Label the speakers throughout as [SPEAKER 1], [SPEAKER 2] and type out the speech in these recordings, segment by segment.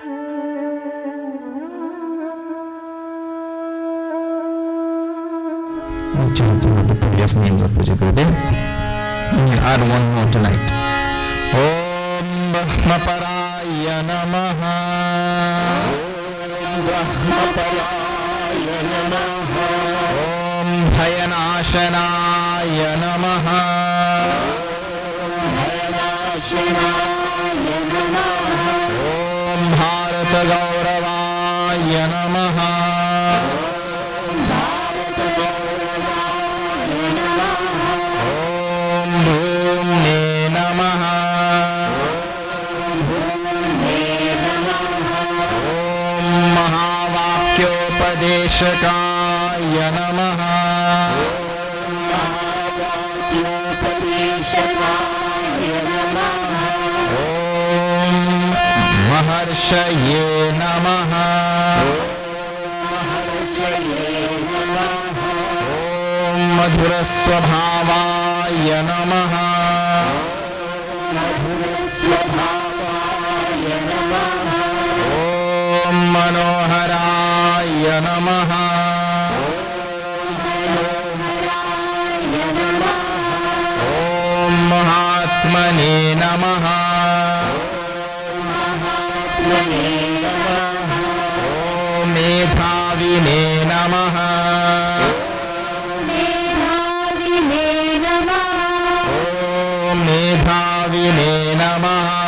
[SPEAKER 1] We'll chant some of the previous names of Puja Gurudev. We'll add one more tonight. Om Brahmaparaya Namaha. Om Brahmaparaya Namaha. Om Bhayanashanaya Namaha. Om Bhayanashanaya Namaha. Om Bharata Gauravaya Namaha. Mahavakyopradeshakaya Namaha. Mahavakyopradeshakaya Namaha. Om Maharshaye Namaha. Maharshaye Namaha. Om Madhuraswabhavaya Namaha. Madhuraswabhavaya Namaha. Om Manoharaya Namaha. Om Mahatmane Namaha. Om Medhavine Namaha. Om Medhavine Namaha.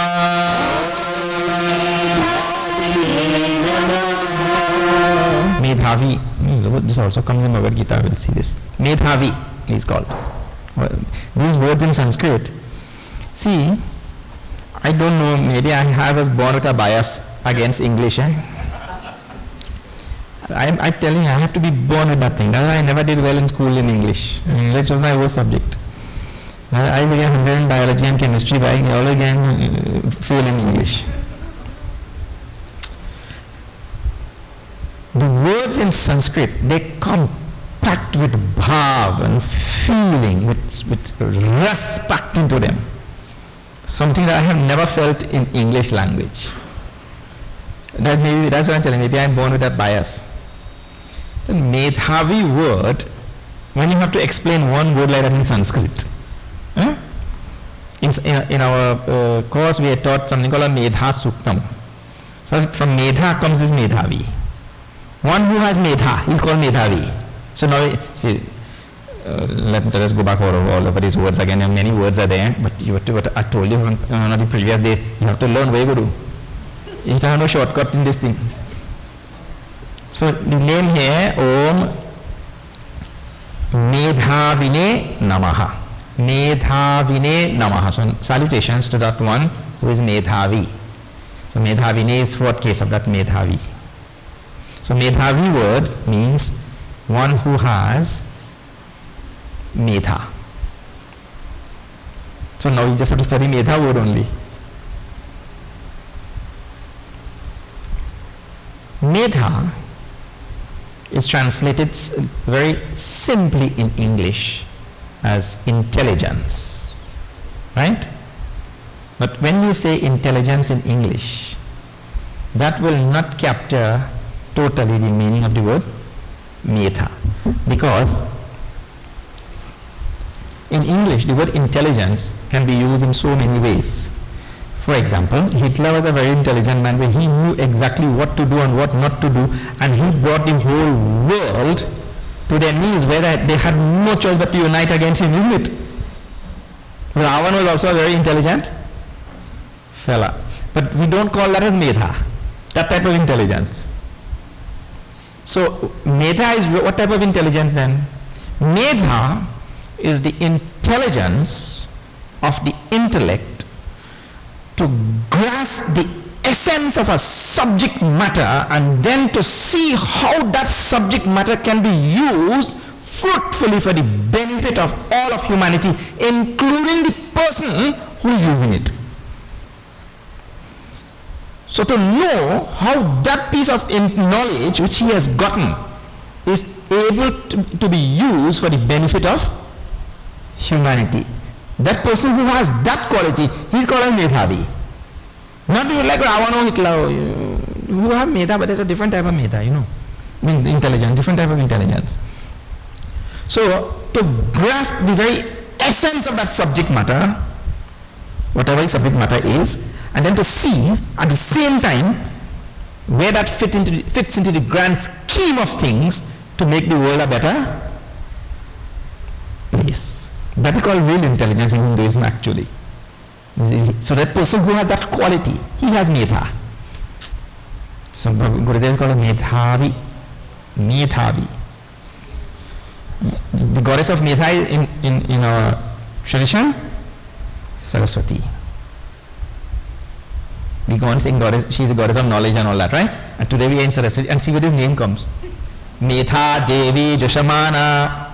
[SPEAKER 1] Medhavi. This also comes in Bhagavad Gita. We'll see this. Medhavi is called. These words in Sanskrit. See, I don't know. Maybe I was born with a bias against English. I'm telling you, I have to be born with that thing. That's why I never did well in school in English. English was my worst subject. I began 100 in biology and chemistry, but I all again fail in English. The words in Sanskrit, they come packed with bhav and feeling, with ras packed into them. Something that I have never felt in English language. That's what I'm telling you, maybe I'm born with that bias. The Medhavi word, when you have to explain one word like that in Sanskrit, in our course we are taught something called a Medha Suktam. So from Medha comes this Medhavi. One who has Medha, he's called Medhavi. So now, see, let us go back over all of these words again. Many words are there, but what I told you on the previous day, you have to learn Veguru. You have no shortcut in this thing. So the name here, Om Medhavine Namaha. Medhavine Namaha. So salutations to that one who is Medhavi. So Medhavine is fourth case of that Medhavi. So Medhavi word means one who has Medha. So now you just have to study Medha word only. Medha is translated very simply in English as intelligence, right? But when you say intelligence in English, that will not capture totally the meaning of the word Medha, because in English the word intelligence can be used in so many ways. For example, Hitler was a very intelligent man where he knew exactly what to do and what not to do, and he brought the whole world to their knees where they had no choice but to unite against him, isn't it? Ravan was also a very intelligent fella, but we don't call that as Medha, that type of intelligence. So Medha is what type of intelligence then? Medha is the intelligence of the intellect to grasp the essence of a subject matter and then to see how that subject matter can be used fruitfully for the benefit of all of humanity, including the person who is using it. So to know how that piece of knowledge which he has gotten is able to be used for the benefit of humanity. That person who has that quality, he's called a Medhavi. Not even like Ravana or Hitler. who have meta, but there's a different type of meta, I mean, intelligence, different type of intelligence. So, to grasp the very essence of that subject matter, whatever the subject matter is, and then to see at the same time where that fits into the grand scheme of things to make the world a better place. That we call real intelligence in Hinduism, actually. So that person who has that quality, he has meta. So Gurudev called Medhavi. Medhavi. The goddess of Medha in our tradition, Saraswati. We go on saying goddess, she is the goddess of knowledge and all that, right? And today we are in Saraswati, and see where this name comes. Medha Devi Joshamana.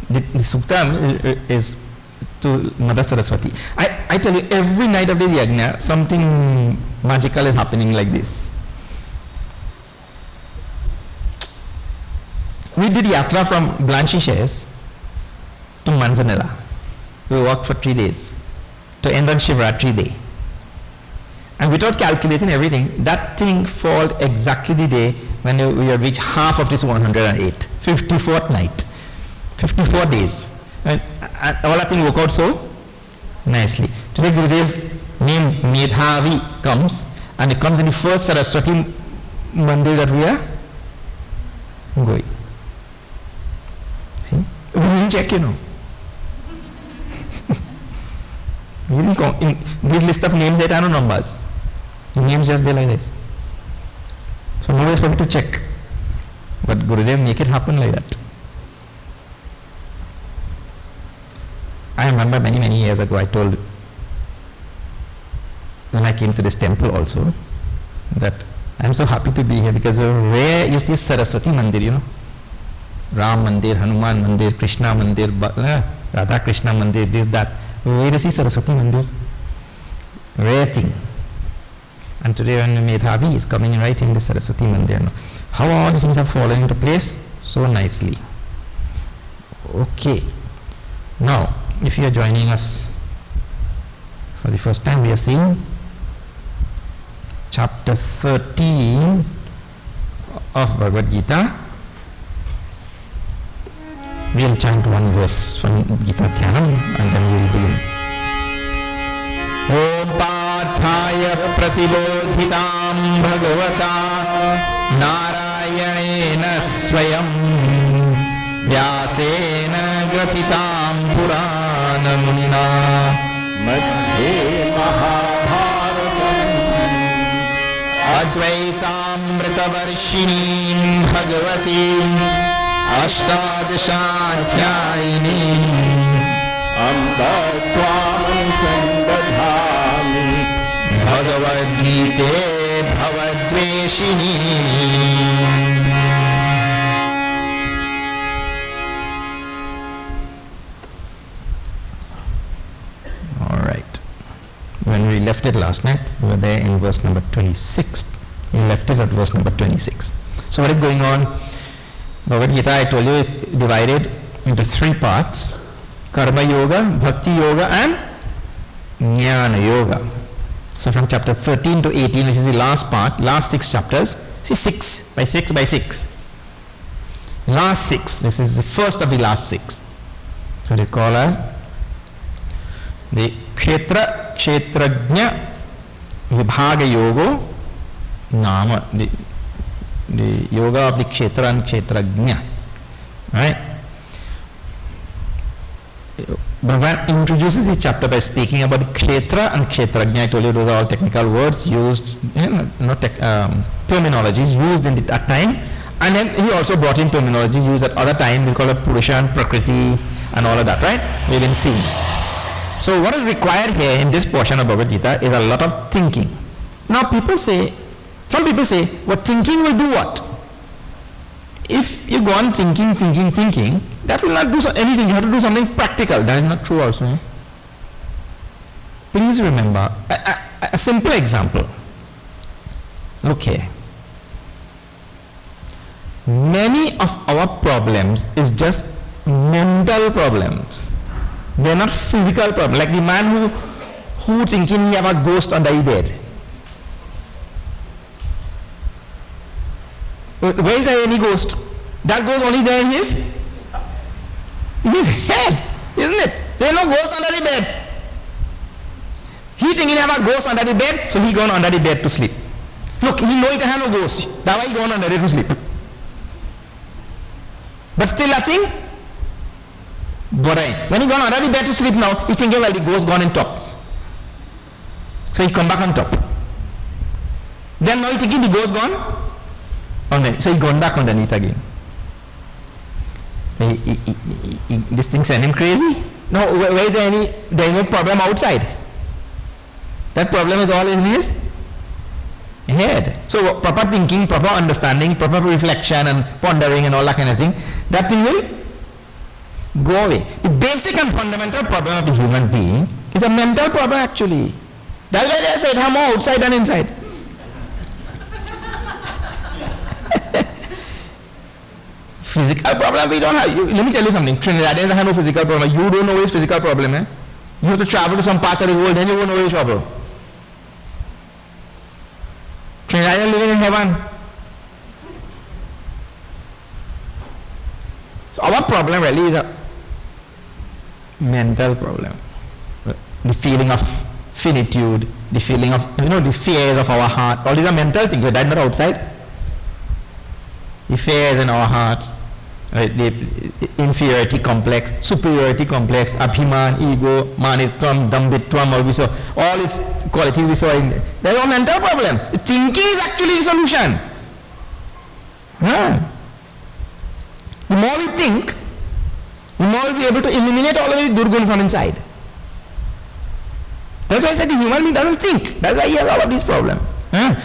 [SPEAKER 1] The Sukta is to Mother Saraswati. I tell you, every night of the yajna, something magical is happening like this. We did yatra from Blanchishes to Manzanilla. We walked for 3 days to end on Shivratri day. And without calculating everything, that thing fell exactly the day when we had reached half of this 108, 54th night, 54 days. And all that thing worked out so nicely. Today Gurudev's name Medhavi comes, and it comes in the first Saraswati Mandir that we are going. See? We didn't check, We didn't in this list of names there are no numbers. The names just there like this. So no way for me to check. But Gurudev make it happen like that. I remember many years ago I told, when I came to this temple also, that I'm so happy to be here because where you see Saraswati Mandir, Ram Mandir, Hanuman Mandir, Krishna Mandir, Radha Krishna Mandir, this, that. Where you see Saraswati Mandir? Rare thing. And today when Medhavi is coming right in the Saraswati Mandir. How all these things have fallen into place so nicely. Okay. Now, if you are joining us for the first time, we are seeing chapter 13 of Bhagavad Gita. We will chant one verse from Gita Dhyanam and then we will begin. Om Parthaya Pratibodhitam Bhagavata Narayana Swayam Vyasena Gathitam Purana Munina Madhye Mahabharatam Advaitamrita Varshinim Bhagavatim Ashtadashantyayini Amba Twam Sambadhami Bhagavad Gita Bhavadveshini. Alright. When we left it last night, we were there in verse number 26. We left it at verse number 26. So what is going on? Bhagavad Gita, I told you, it divided into 3 parts: Karma Yoga, Bhakti Yoga and Jnana Yoga. So from chapter 13 to 18, which is the last part, last 6 chapters, see 6 by 6 by 6. Last 6, this is the first of the last 6. So they call as the Kshetra, Kshetrajna, Vibhaga Yoga, Nama, the yoga of the Kshetra and Kshetrajna. Right? Bhagavan introduces the chapter by speaking about Kshetra and Kshetrajna. I told you those are all technical words used, terminologies used in at time. And then he also brought in terminology used at other time. We call it Purusha and Prakriti and all of that, right? We've been seeing. So what is required here in this portion of Bhagavad Gita is a lot of thinking. Now some people say, well, thinking will do what? If you go on thinking, that will not do anything. You have to do something practical. That is not true also. Eh? Please remember, a simple example. Look here. Many of our problems is just mental problems. They are not physical problems. Like the man who thinking he have a ghost under his bed. Where is any ghost? That ghost only there in his head, isn't it? There is no ghost under the bed. He thinking he have a ghost under the bed, so he gone under the bed to sleep. Look, he know he have no ghost. That's why he gone under it to sleep. But still nothing. When he gone under the bed to sleep now, he thinking, well, the ghost gone on top. So he come back on top. Then now he thinking the ghost gone underneath. So he gone back underneath again. This thing send him crazy. No, where is there is no problem outside. That problem is all in his head. So proper thinking, proper understanding, proper reflection and pondering and all that kind of thing, that thing will go away. The basic and fundamental problem of the human being is a mental problem actually. That's why they say it have more outside than inside. Physical problem we don't have. Let me tell you something. Trinidadians have no physical problem. You don't know his physical problem. You have to travel to some parts of the world, then you won't know his trouble. Trinidadians living in heaven. So our problem really is a mental problem. The feeling of finitude, the feeling of, the fears of our heart. All these are mental things, but that's not outside. The fears in our heart, the inferiority complex, superiority complex, abhiman, ego, manitvam, dambitvam, all these qualities we saw in there. There's a mental problem. Thinking is actually the solution. The more we think, the more we'll be able to eliminate all of the durgun from inside. That's why I said the human being doesn't think. That's why he has all of these problems.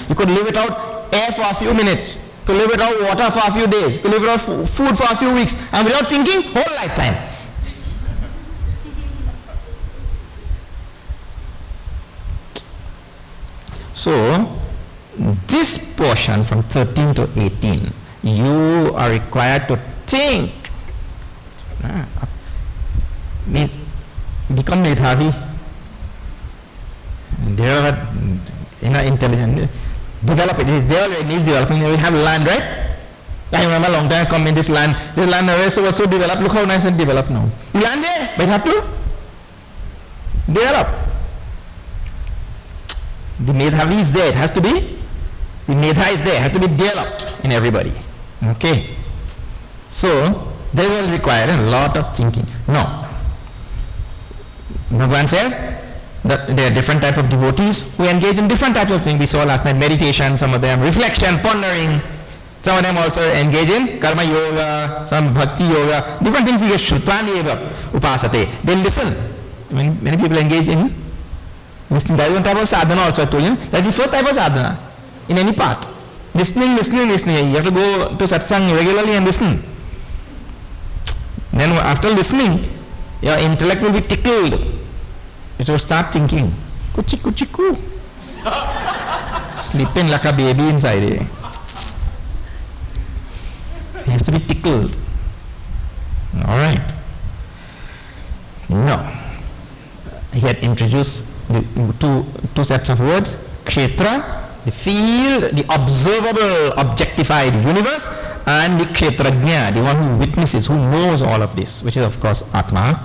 [SPEAKER 1] You could live without air for a few minutes. You could live without water for a few days. You could live without food for a few weeks. And without thinking, whole lifetime. So, this portion from 13 to 18, you are required to think. Means become medhavi. They are intelligent. Develop it. It is there. It needs developing. We have land, right? I remember a long time I come in this land. This land was so developed. Look how nice and developed now. The land there, but you have to develop. The medhavi is there. It has to be. The medha is there. It has to be developed in everybody. Okay. So there will require a lot of thinking. No. Bhagavan says that there are different types of devotees who engage in different types of things. We saw last night meditation, some of them reflection, pondering. Some of them also engage in karma yoga, some bhakti yoga, different things. Shrutvaneva upasate. They listen. Many people engage in listening. That is one type of sadhana also I told you. That is the first type of sadhana in any path. Listening. You have to go to satsang regularly and listen. Then after listening, your intellect will be tickled. It will start thinking. Kuchi kuchi ku. Sleeping like a baby inside it. It has to be tickled. Alright. Now, he had introduced the two sets of words. Kshetra, the field, the observable, objectified universe, and the kshetrajna, the one who witnesses, who knows all of this, which is of course Atma.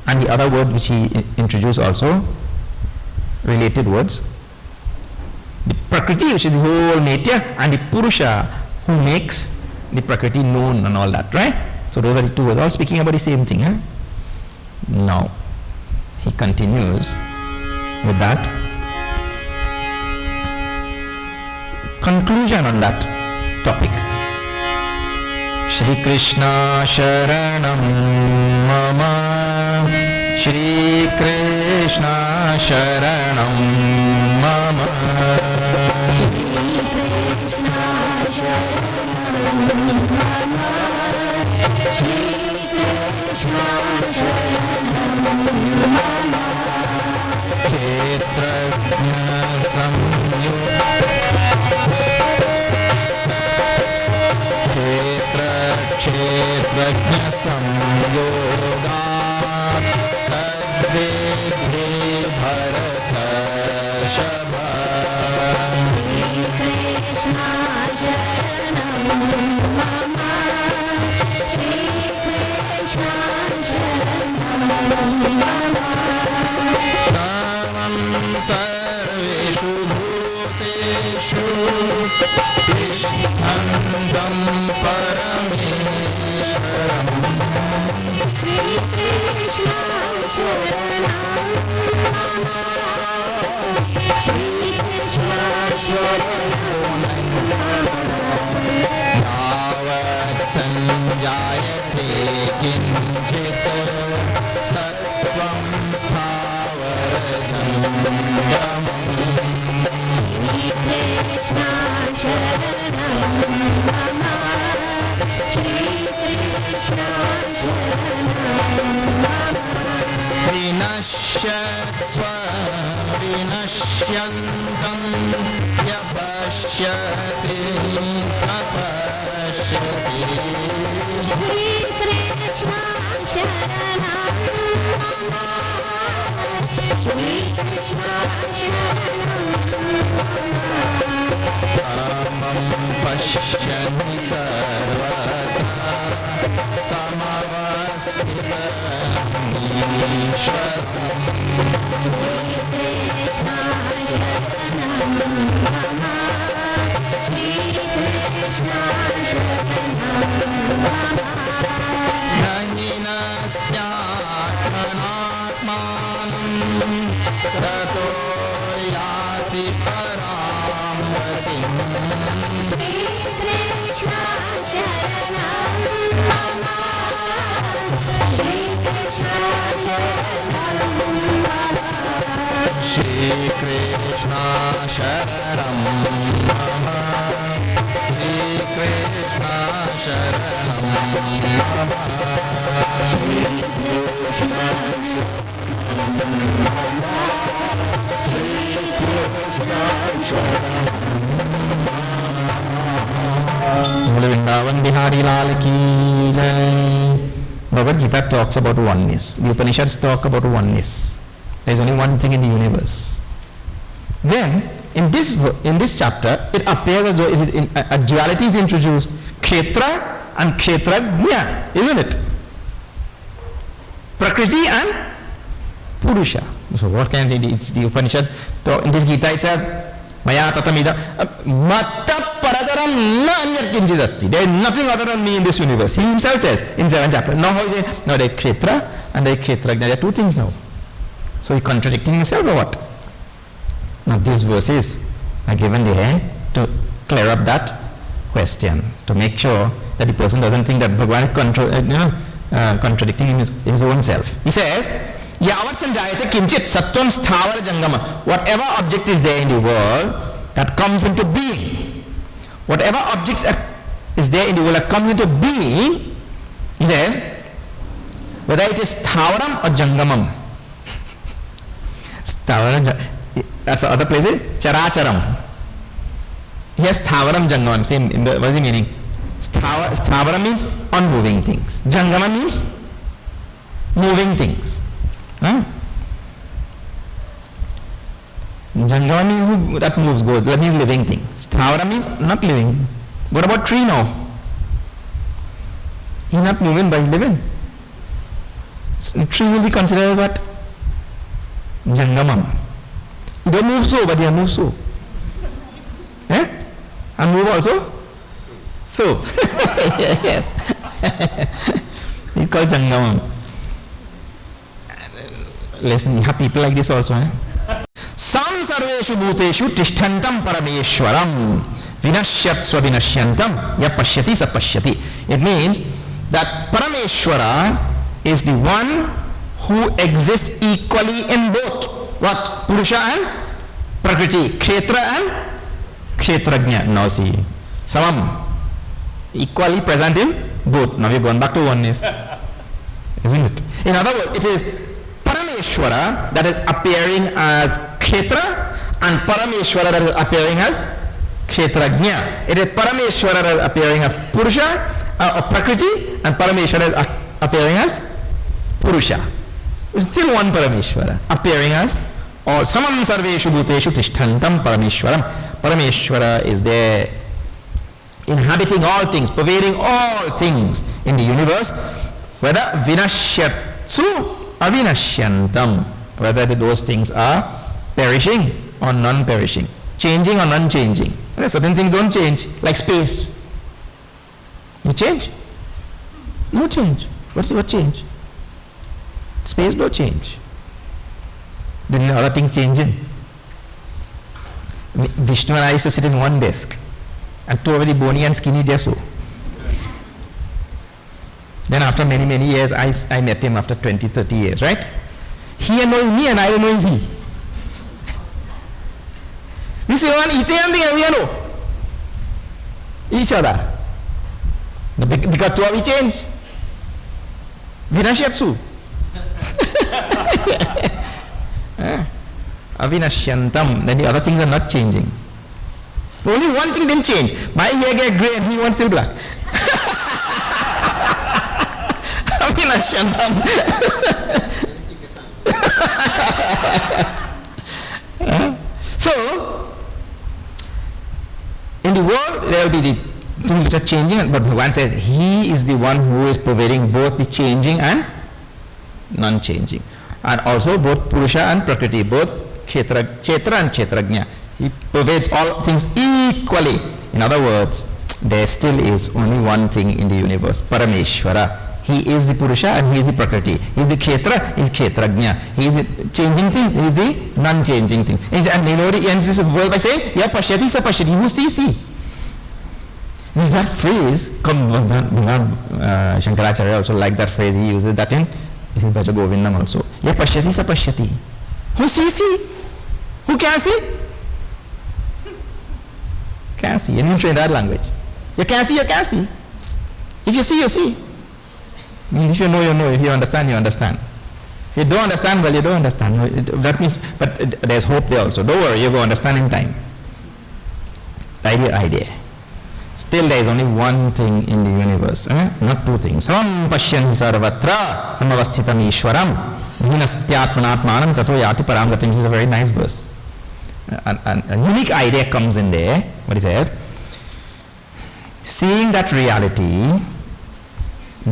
[SPEAKER 1] And the other word which he introduced also, related words, the Prakriti, which is the whole nature, and the Purusha, who makes the Prakriti known and all that, right? So those are the two words, all speaking about the same thing. Now, he continues with that. Conclusion on that topic. Shri Krishna Sharanam Mama, Shri Krishna Sharanam Mama, Kshetrajna Kshetrajna samyogat tadvidhi bharata shabha भूतेषु तिष्ठन्तं परमेश्वरम् यावत् संजायते किञ्चित् सत्त्वं स्थावरजङ्गमम् विनश्यत्स्व विनश्यन्तं यपश्यति स पश्यति परमं पश्यन्ति सर्वदा ततो याति परां गतिम् श्रीकृष्ण शरणं मम श्रीकृष्ण शरणं मम Vrindavan Bihari Lal ki jai. Bhagavad Gita talks about oneness. The Upanishads talk about oneness. There is only one thing in the universe. Then, in this chapter, it appears as though a duality is introduced. Kshetra and Kshetrajna, isn't it? Prakriti and Purusha. So what can the Upanishads talk? In this Gita it says, Maya tatamida matta paradaram na anyar kinchid asti. There is nothing other than me in this universe. He himself says in 7th chapter. Now how is it? No, there is Kshetra and there is Kshetrajna. There are two things now. So he contradicting himself or what? Now these verses are given there to clear up that question, to make sure that the person doesn't think that Bhagavan is contradicting his own self. He says, Yavat sanjayate kinchit sattvam sthavara jangama. Whatever object is there in the world that comes into being, whatever objects is there in the world that comes into being, he says, whether it is sthavaram or jangamam. Sthavaram, that's the other place, characharam. Here sthavaram jangamam, same, what is the meaning? Sthavaram means unmoving things. Jangama means moving things. Huh? Jangama means that moves, goes. That means living thing. Sthavara means not living. What about tree now? He's not moving but living. So tree will be considered what? Jangamam. He don't move so, but he moves so. Eh? And move also? So. Yes. It's called Jangamam. Listen, you have people like this also. Sam sarveshu bhuteshu tishthantam parameshwaram vinashyatsva vinashyantam yapashyati sapashyati. It means that Parameshwara is the one who exists equally in both. What? Purusha and Prakriti. Kshetra and Kshetrajna. Now see. Samam. Equally present in both. Now we're going back to oneness. Isn't it? In other words, it is Parameshwara that is appearing as Kshetra and Parameshwara that is appearing as Kshetrajna. It is Parameshwara that is appearing as Purusha or Prakriti and Parameshwara is appearing as Purusha. It's still one Parameshwara appearing as all. Samam sarveshu bhuteshu tishthantam Parameshwaram. Parameshwara is there inhabiting all things, pervading all things in the universe, whether vinashyatsu avinashyantam, whether those things are perishing or non-perishing. changing or non-changing. Certain things don't change, like space. You change? No change. What change? Space no change. Then other things changing. Vishnu and I used to sit in one desk, and two very bony and skinny Jesu. Then after many years, I met him after 20, 30 years, right? He knows me and I know he. We say one eat and we know each other. Because two we change. Vinashyatsu. Avinashyantam. Then the other things are not changing. Only one thing didn't change. My hair get grey and he wants still black. Avinashyantam. So, in the world there will be the things which are changing, but Bhagavan says he is the one who is pervading both the changing and non-changing, and also both Purusha and Prakriti, both Kshetra and Kshetrajna. He pervades all things equally. In other words, there still is only one thing in the universe, Parameshwara. He is the Purusha and he is the Prakriti. He is the Kshetra, he is Kshetrajna. He is the changing things, he is the non-changing thing. And you know, he ends this world by saying, Ya Pashyati Sa Pashyati, who sees, see. This is that phrase, Shankaracharya also likes that phrase, he uses that in Bhaja Govindam also. Ya Pashyati Sa Pashyati. Who sees, see. Who can see? Can see. And you train that language. You can see, you can see. If you see, you see. If you know, you know. If you understand, you understand. If you don't understand, well, you don't understand. That means, but there's hope there also. Don't worry, you will understand in time. Idea. Still, there is only one thing in the universe, not two things. Samam pashyan sarvatra samavasthitam ishwaram vinastyatmanatmanam tato yati paramgatim. This is a very nice verse. A unique idea comes in there. What he says? Seeing that reality,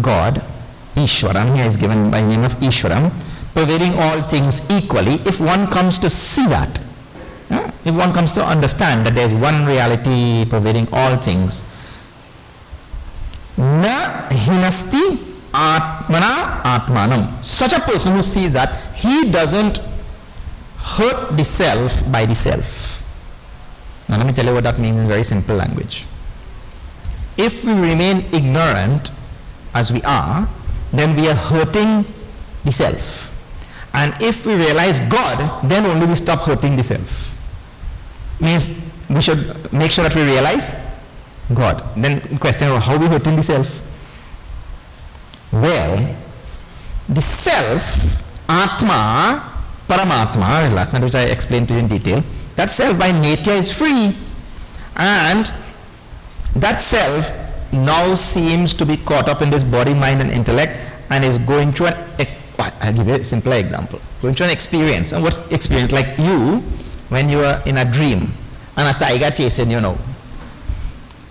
[SPEAKER 1] God, Ishwaram, here is given by the name of Ishwaram, pervading all things equally. If one comes to see that, if one comes to understand that there is one reality pervading all things, na hinasti atmana atmanam. Such a person who sees that, he doesn't hurt the self by the self. Now let me tell you what that means in very simple language. If we remain ignorant as we are, then we are hurting the self. And if we realize God, then only we stop hurting the self. Means we should make sure that we realize God. Then question, how are we hurting the self? Well, the self, Atma, Paramatma, last night which I explained to you in detail, that self by nature is free, and that self now seems to be caught up in this body, mind and intellect, and is going through I'll give you a simpler example. Going through an experience. And what's experience? Like you, when you are in a dream, and a tiger chasing you now.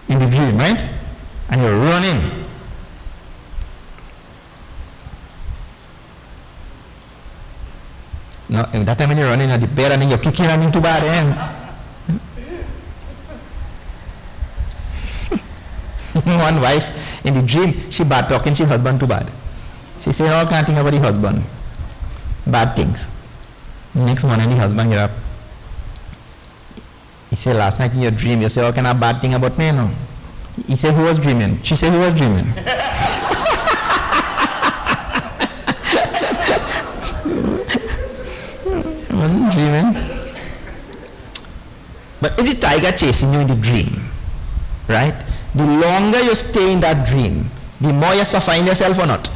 [SPEAKER 1] In the dream, right? And you're running. Now, that time when you're running at the bear and you're kicking running too bad, One wife in the dream, she bad talking she husband too bad. She said all kind of things about the husband. Bad things. Next morning the husband get up. He said, last night in your dream you say all kind of bad thing about me, no? He said, who was dreaming? She said, who was dreaming? Wasn't dreaming. But if the tiger chasing you in the dream, right? The longer you stay in that dream, the more you suffering yourself or not?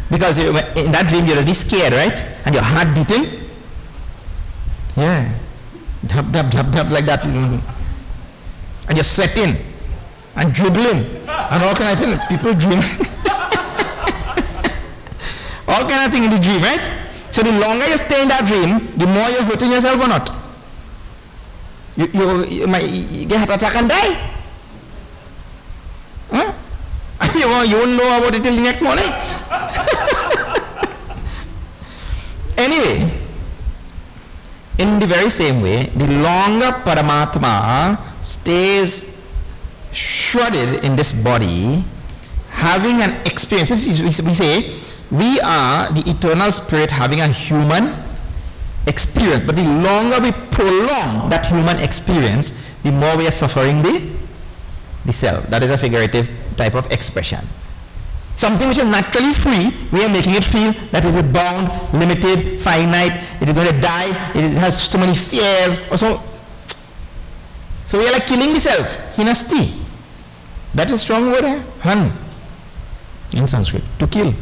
[SPEAKER 1] Because in that dream you're already scared, right? And your heart beating? Yeah. Dub, dub, dub, dub like that. And you're sweating and dribbling and all kind of things. People dream. All kind of things in the dream, right? So the longer you stay in that dream, the more you're hurting yourself or not? You might get heart attack and die. Huh? You won't know about it till the next morning. Anyway, In the very same way, the longer Paramatma stays shrouded in this body, having an experience. We say we are the eternal spirit having a human experience, but the longer we prolong that human experience, the more we are suffering the self. That is a figurative type of expression. Something which is naturally free, we are making it feel that it is bound, limited, finite, it is going to die, it has so many fears, or so. So we are like killing the self, hinasti. That is a strong word, han, in Sanskrit, to kill.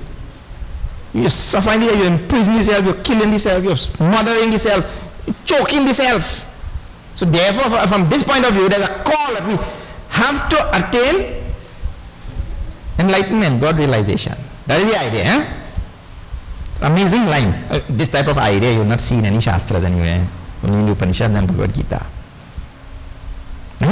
[SPEAKER 1] You're suffering, you're imprisoning the self, you're killing the self, you're smothering the self, you're choking the self. So therefore, from this point of view, there's a call that we have to attain enlightenment, God realization. That is the idea. Amazing line. This type of idea you will not see in any Shastras anywhere. Only in the Upanishad and Bhagavad Gita. So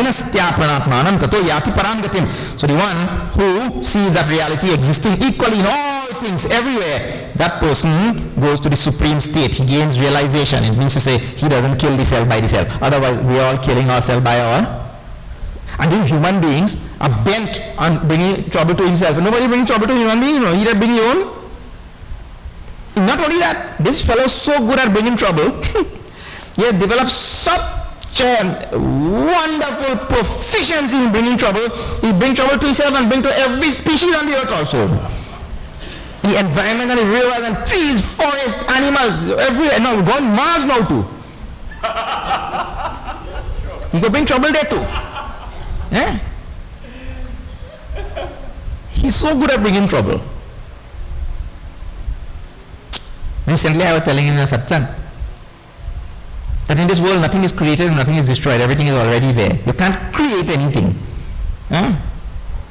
[SPEAKER 1] the one who sees that reality existing equally in all things, everywhere, that person goes to the supreme state. He gains realization. It means to say he doesn't kill the self by the self. Otherwise, we are all killing ourselves by our. And these human beings are bent on bringing trouble to himself. And nobody brings trouble to human beings, he that bring your own. Not only that, this fellow is so good at bringing trouble. He has developed such a wonderful proficiency in bringing trouble. He brings trouble to himself and brings to every species on the earth also. The environment and the rivers and trees, forests, animals, everywhere. Now, go on Mars now too. He can bring trouble there too. Yeah? He's so good at bringing trouble. Recently I was telling him in a satsang that in this world nothing is created and nothing is destroyed. Everything is already there. You can't create anything. Huh?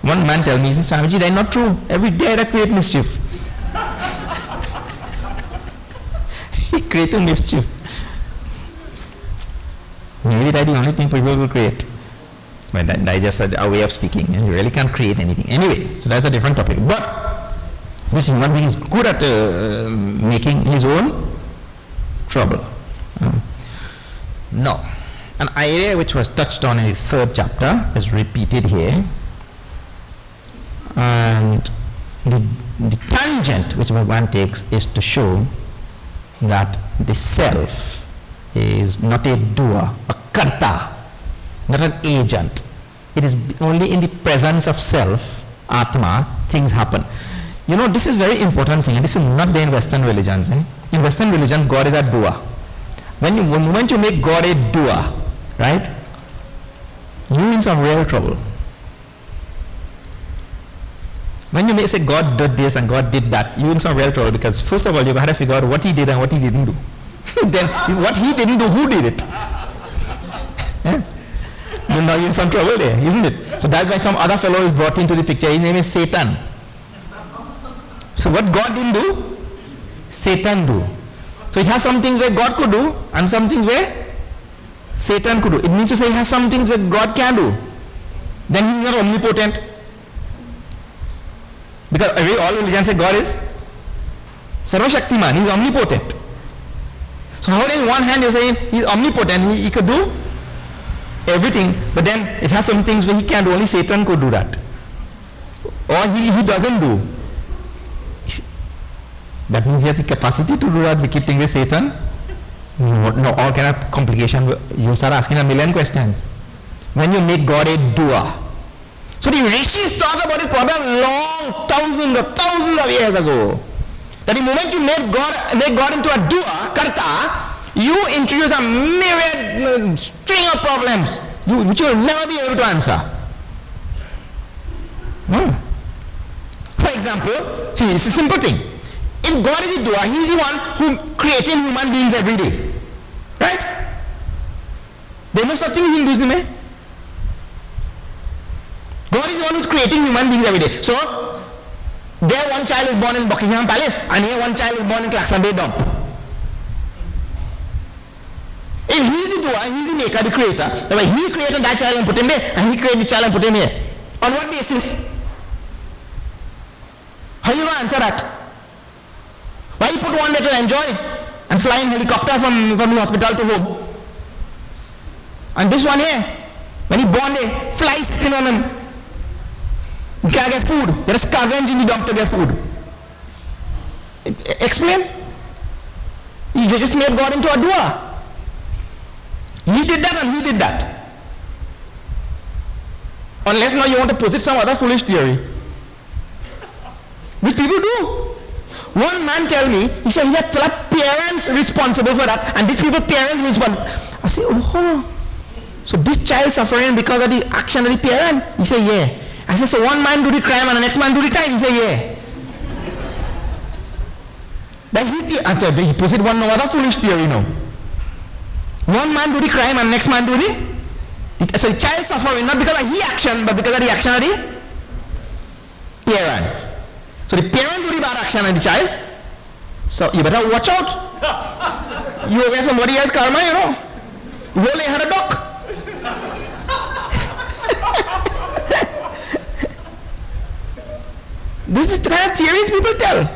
[SPEAKER 1] One man told me, he says, Swamiji, that's not true. Every day I create mischief. He created mischief. Maybe that's the only thing people will create. But that is just a way of speaking. You really can't create anything. Anyway, so that's a different topic. But this human being is good at making his own trouble. Now, an idea which was touched on in the 3rd chapter is repeated here. And the tangent which Bhagavan takes is to show that the self is not a doer, a karta, not an agent. It is only in the presence of self, Atma, things happen. This is very important thing, and this is not there in Western religions. In Western religion, God is a doer. When the moment you make God a doer, right, you're in some real trouble. When you may say God did this and God did that, you're in some real trouble, because first of all, you got to figure out what he did and what he didn't do. Then what he didn't do, who did it? Yeah? Now you're in some trouble there, isn't it? So that's why some other fellow is brought into the picture. His name is Satan. So what God didn't do, Satan do. So it has some things where God could do and some things where Satan could do. It means to say he has some things where God can do. Then he's not omnipotent. Because all religions say God is Sarva Shaktiman, he's omnipotent. So how in one hand you're saying he's omnipotent, he could do everything, but then it has some things where he can't do, only Satan could do that. Or he doesn't do. That means he has the capacity to do that wicked thing with Satan? No, all kind of complication. You start asking a million questions. When you make God a doer. So the rishis talk about it probably long, thousands of years ago. That the moment you make God into a doer, karta, you introduce a myriad string of problems which you will never be able to answer. For example, see, it's a simple thing. If God is a doer, he is the one who created human beings every day. Right? There is no such thing in Hinduism. God is the one who is creating human beings every day. So, there one child is born in Buckingham Palace and here one child is born in Claxon Bay Dump. If he is the doer, he is the maker, the creator. That way he created that child and put him there, and he created the child and put him here. On what basis? How you going to answer that? Why you put one there to enjoy and fly in helicopter from the hospital to home. And this one here, when he born there, flies sitting on him. You can't get food. There is scavenge in the dump to get food. Explain? You just made God into a doer. He did that and he did that. Unless now you want to posit some other foolish theory. Which people do. One man tell me, he said he had parents responsible for that, and these people parents responsible. I say, oh, so this child suffering because of the action of the parent? He said, yeah. I said, so one man do the crime and the next man do the time? He said, yeah. That he posit one no other foolish theory now. One man do the crime and the next man do the so the child suffering not because of his action but because of the action of the parents. So the parent do the bad action of the child. So you better watch out. You will get somebody else karma, you know. You only had a duck. This is the kind of theories people tell.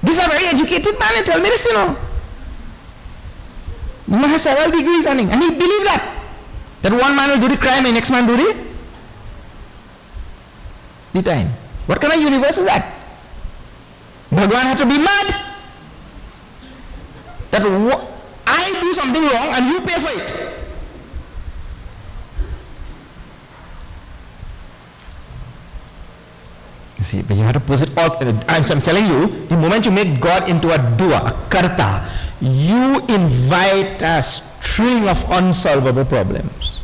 [SPEAKER 1] These are very educated man and tell me this, you know. He has several degrees running, and he believed that one man will do the crime and next man do the time. What kind of universe is that? Bhagwan had to be mad that I do something wrong and you pay for it. You see, but you have to put it all. I'm telling you, the moment you make God into a doer, a karta, you invite a string of unsolvable problems.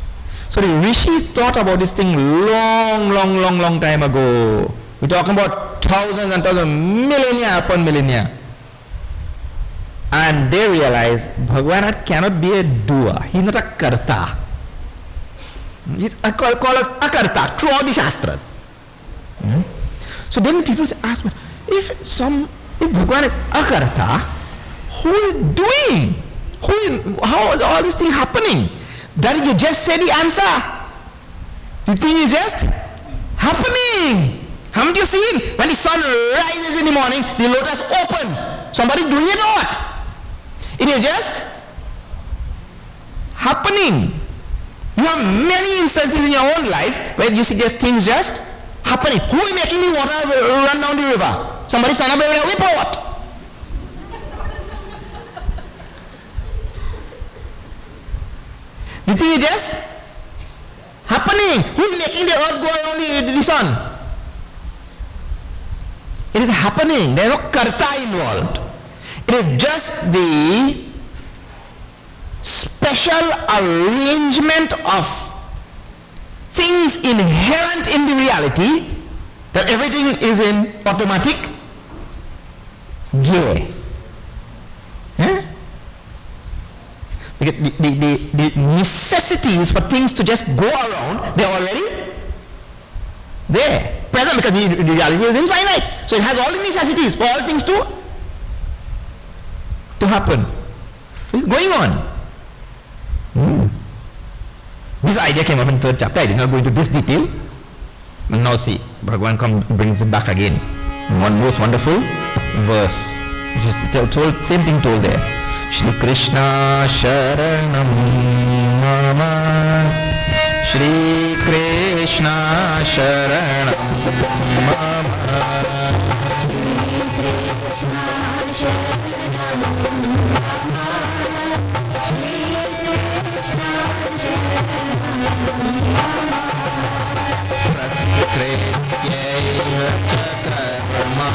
[SPEAKER 1] So the rishis thought about this thing long time ago. We're talking about thousands and thousands, millennia upon millennia. And they realized Bhagwan cannot be a doer. He's not a karta. He's called as akarta throughout the Shastras. So then people ask, if Bhagwan is akarta, who is doing? How is all this thing happening? That you just said the answer. The thing is just happening. Haven't you seen? When the sun rises in the morning, the lotus opens. Somebody doing it or what? It is just happening. You have many instances in your own life where you see just things just happening. Who is making the water run down the river? Somebody stand up with a whip or what? The thing is just happening. Who is making the earth go around the sun? It is happening. There is no karta involved. It is just the special arrangement of things inherent in the reality that everything is in automatic gear. Because the necessities for things to just go around, they're already there, present, because the reality is infinite. So it has all the necessities for all things to happen. So it's going on. This idea came up in 3rd chapter. I did not go into this detail. And now see, Bhagwan brings it back again. One most wonderful verse, which is told, same thing told there. Shri Krishna Sharanam Mama, Shri Krishna Sharanam Mama, Shri Krishna Sharanam Mama, Shri Krishna Sharanam Mama, Prakriyaiva Chakarmani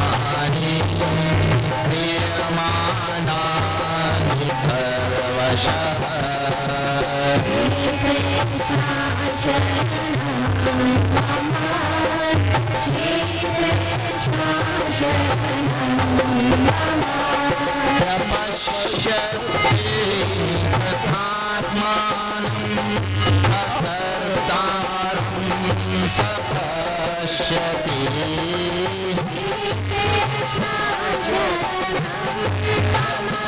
[SPEAKER 1] Priyamana Sarvashah Shri Krishna Sharanam Mama, Shri Krishna Sharanam Mama, Tapashyati Kathatmanam Akartaram Sapashyati Shri Krishna Sharanam Mama,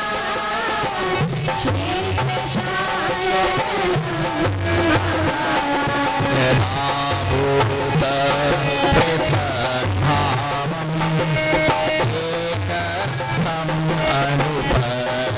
[SPEAKER 1] Shri Krishna Bhuta Prithadbhavam Ekastham Anupashyati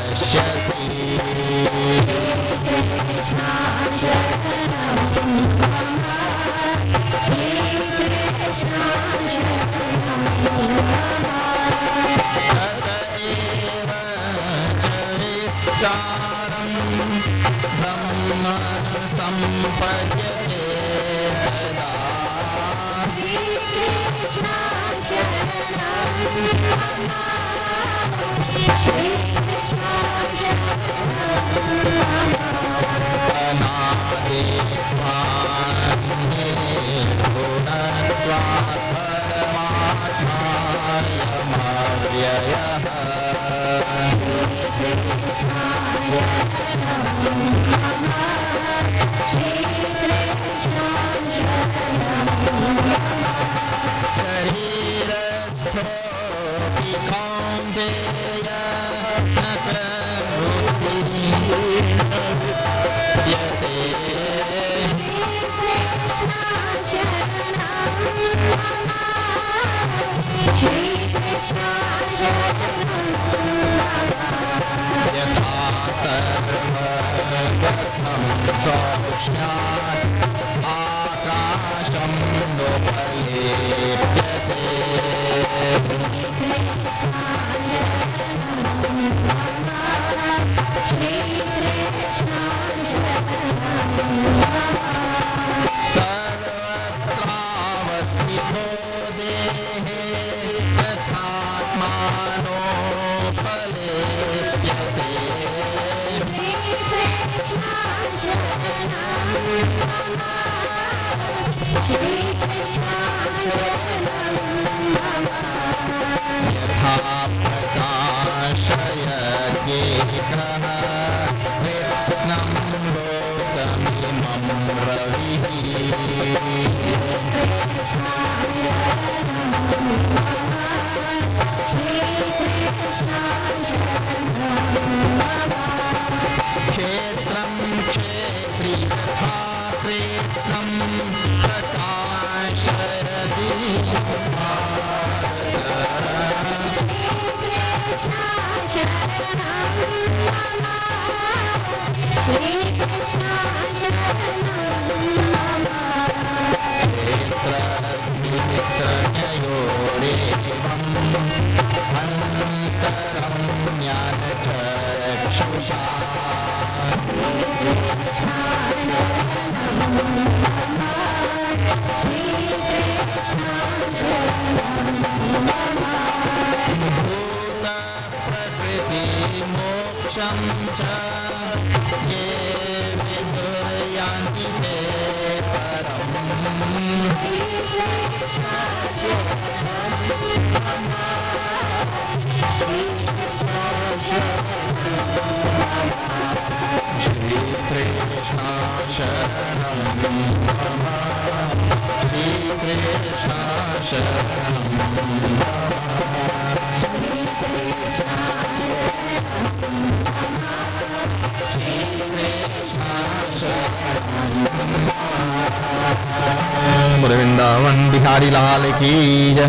[SPEAKER 1] Vrindavan Bihari लाल की जय।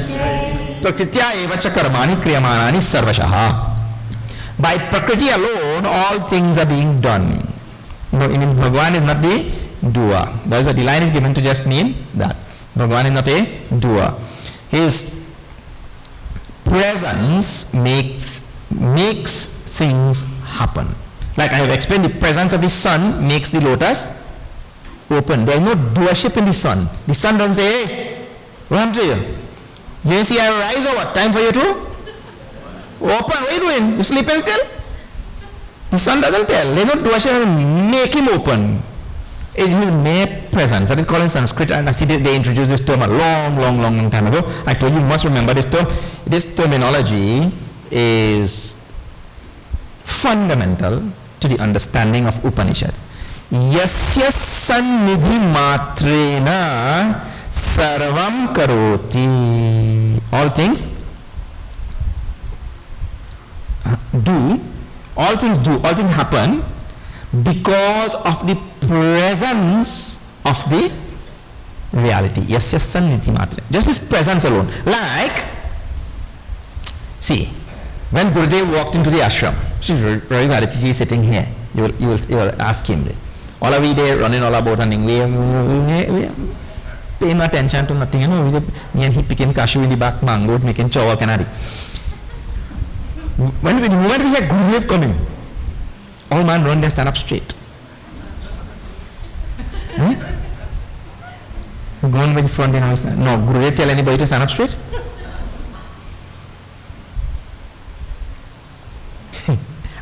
[SPEAKER 1] प्रकृत्या एव च कर्माणि क्रियमाणानि सर्वशः. By Prakriti alone, all things are being done. No, I mean, Bhagavan is not the doer. That is what the line is given to just mean that. Bhagavan is not a doer. His presence makes things happen. Like I have explained, the presence of the sun makes the lotus open. There is no doership in the sun. The sun doesn't say, hey, what happened to you? You see I rise or what? Time for you to open. What are you doing? You sleeping still? The sun doesn't tell. There is no doership. Make him open. It is his mere presence. That is called in Sanskrit, and I see they introduced this term a long time ago. I told you must remember this term. This terminology is fundamental to the understanding of Upanishads. Yasya sannidhi matrena sarvam karoti. All things do, all things happen because of the presence of the reality. Yasya sannidhi matrena. Just this presence alone. Like, see, when Gurudev walked into the ashram, Ravi Bharati is sitting here. You will ask him, all are we there running all about and we pay no attention to nothing, you know. Me and he picking cashew in the back, mango, making chawa canary. When the moment we hear Gurudev coming, all man run there, stand up straight. Go on in front and I stand. No, Gurudev tell anybody to stand up straight?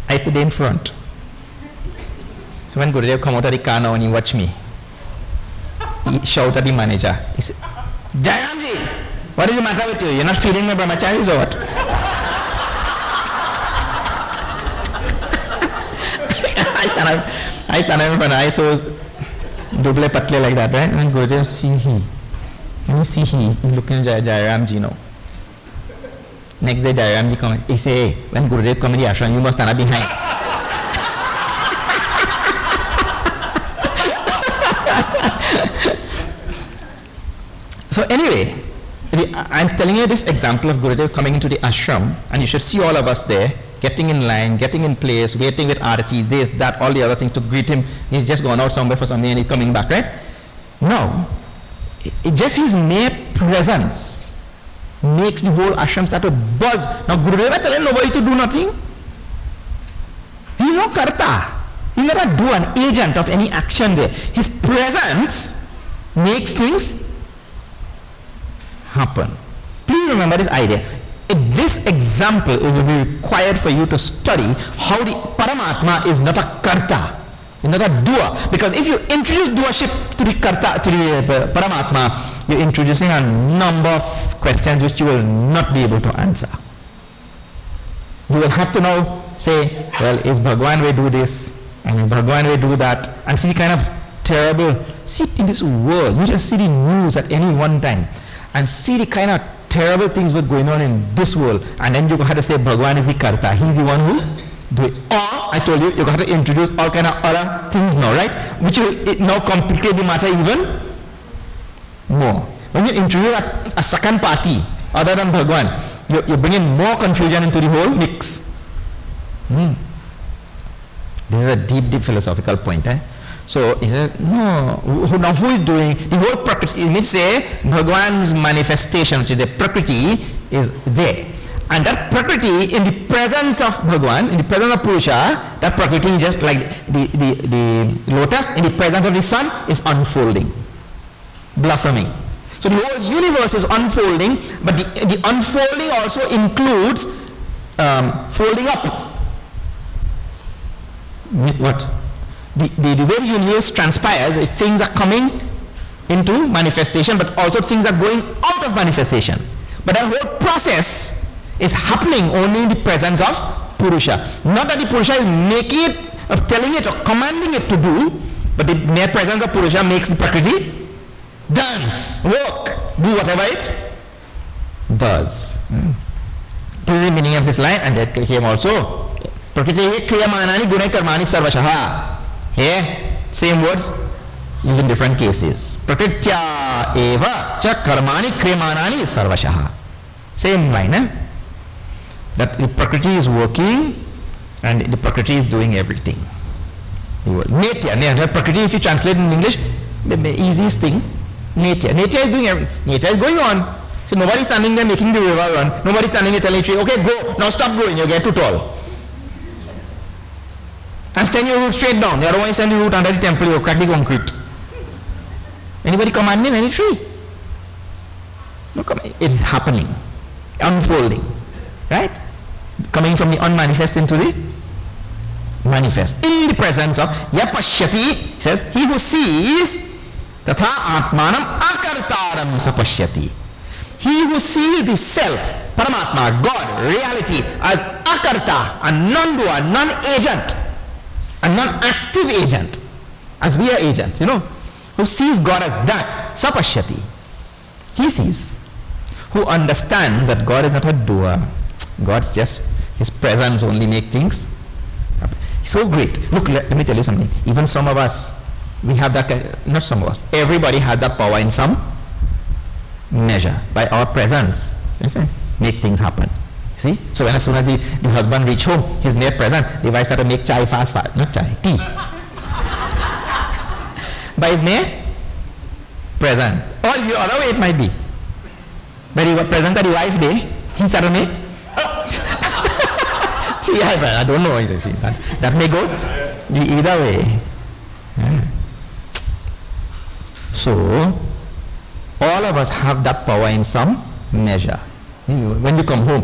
[SPEAKER 1] I stood in front. So when Gurudev come out of the car now and he watch me, he shout at the manager. He said, Jayamji, what is the matter with you? You're not feeding my brahmacharis or what? I stand up in front. I so double patle like that, right? And Gurudev see he. When he see he looking at Jairamji now. Next day Jairamji come. He say, hey, when Gurudev come in the ashram, you must stand up behind. So anyway, I'm telling you this example of Gurudev coming into the ashram, and you should see all of us there, getting in line, getting in place, waiting with arati, this, that, all the other things to greet him. He's just gone out somewhere for something and he's coming back, right? No, just his mere presence makes the whole ashram start to buzz. Now Gurudev is telling nobody to do nothing. He's not karta. He's not a do, an agent of any action there. His presence makes things happen. Please remember this idea. This example will be required for you to study how the Paramatma is not a karta, is not a doer. Because if you introduce doership to the karta, to the Paramatma, you're introducing a number of questions which you will not be able to answer. You will have to now say, well, is Bhagwan will do this, and Bhagwan will do that, and see the kind of terrible, see in this world, you just see the news at any one time, and see the kind of terrible things were going on in this world, and then you have to say Bhagwan is the karta, he's the one who do it. Or I told you, you have to introduce all kind of other things now, right? Which will now complicate the matter even more. When you introduce a second party other than Bhagwan, you're bringing more confusion into the whole mix. This is a deep, deep philosophical point. So he says, no, now who is doing the whole Prakriti? It means say Bhagwan's manifestation, which is the Prakriti, is there. And that Prakriti, in the presence of Bhagwan, in the presence of Purusha, that Prakriti is just like the lotus in the presence of the sun is unfolding, blossoming. So the whole universe is unfolding, but the unfolding also includes folding up. What? The way the universe transpires is things are coming into manifestation, but also things are going out of manifestation. But that whole process is happening only in the presence of Purusha. Not that the Purusha is making it, or telling it, or commanding it to do, but the mere presence of Purusha makes the Prakriti dance, work, do whatever it does. This is the meaning of this line, and that came also. Prakriti kriyamanani gunai karmani sarvashaha. Here, same words used in different cases. Prakritya eva cha karmani kriyamanani sarvashaha. Same line, that the Prakriti is working and the Prakriti is doing everything. Netya, Prakriti, if you translate in English, the easiest thing, Netya. Netya is doing everything. Netya is going on. So nobody's standing there making the river run. Nobody's standing there telling the tree, okay, go, now stop going, you get too tall. And send your root straight down. The other one is send the root under the temple, you crack the concrete. Anybody commanding any tree? No command. It is happening, unfolding, right? Coming from the unmanifest into the manifest. In the presence of Yapashyati, says, he who sees Tatha Atmanam Akartaram Sapashyati. He who sees the self, Paramatma, God, reality, as Akarta, a non-doer, non-agent, a non-active agent, as we are agents, who sees God as that, Sapashyati. He sees. Who understands that God is not a doer. God's just, his presence only makes things happen. So great. Look, let me tell you something. Even some of us, we have that, not some of us, everybody has that power in some measure. By our presence, make things happen. See? So as soon as the husband reach home, his mere presence, the wife started to make chai fast, not chai, tea. By his mere presence. Or the other way it might be. By the presence of the wife day, he started to make see, I don't know. That may go either way. So, All of us have that power in some measure. When you come home,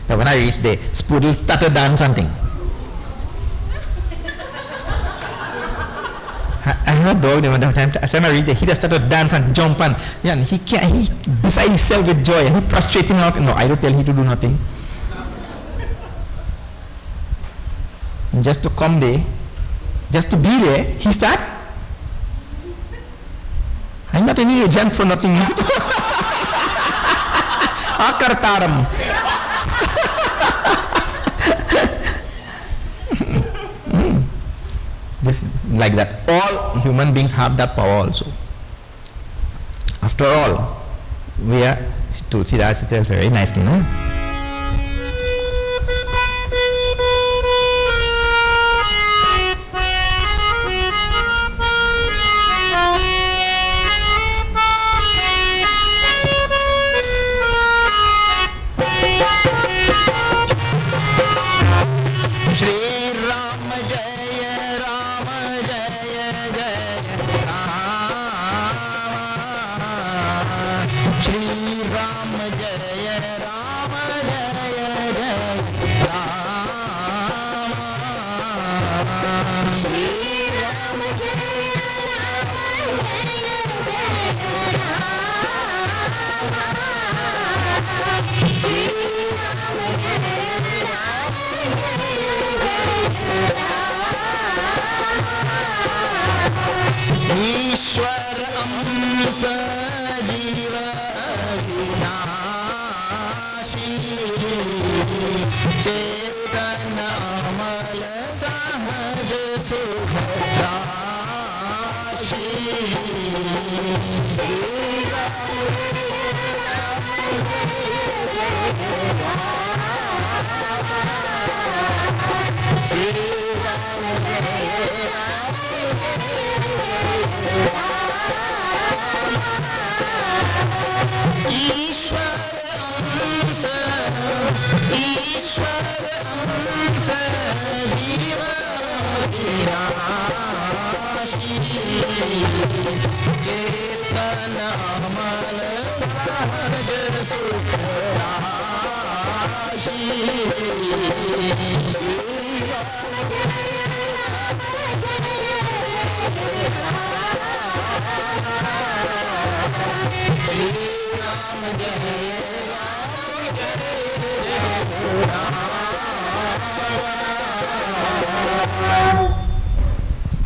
[SPEAKER 1] when I reach there, Spoodle started dance something. I have a dog. Every time I reach there, he just started dance and jump and he can't. He beside himself with joy and he prostrating out. No, I don't tell him to do nothing. And just to come there, just to be there, he start. I'm not any agent for nothing. Akartaram. Just like that. All human beings have that power also. After all, we are, Tulsidas tells very nicely, no?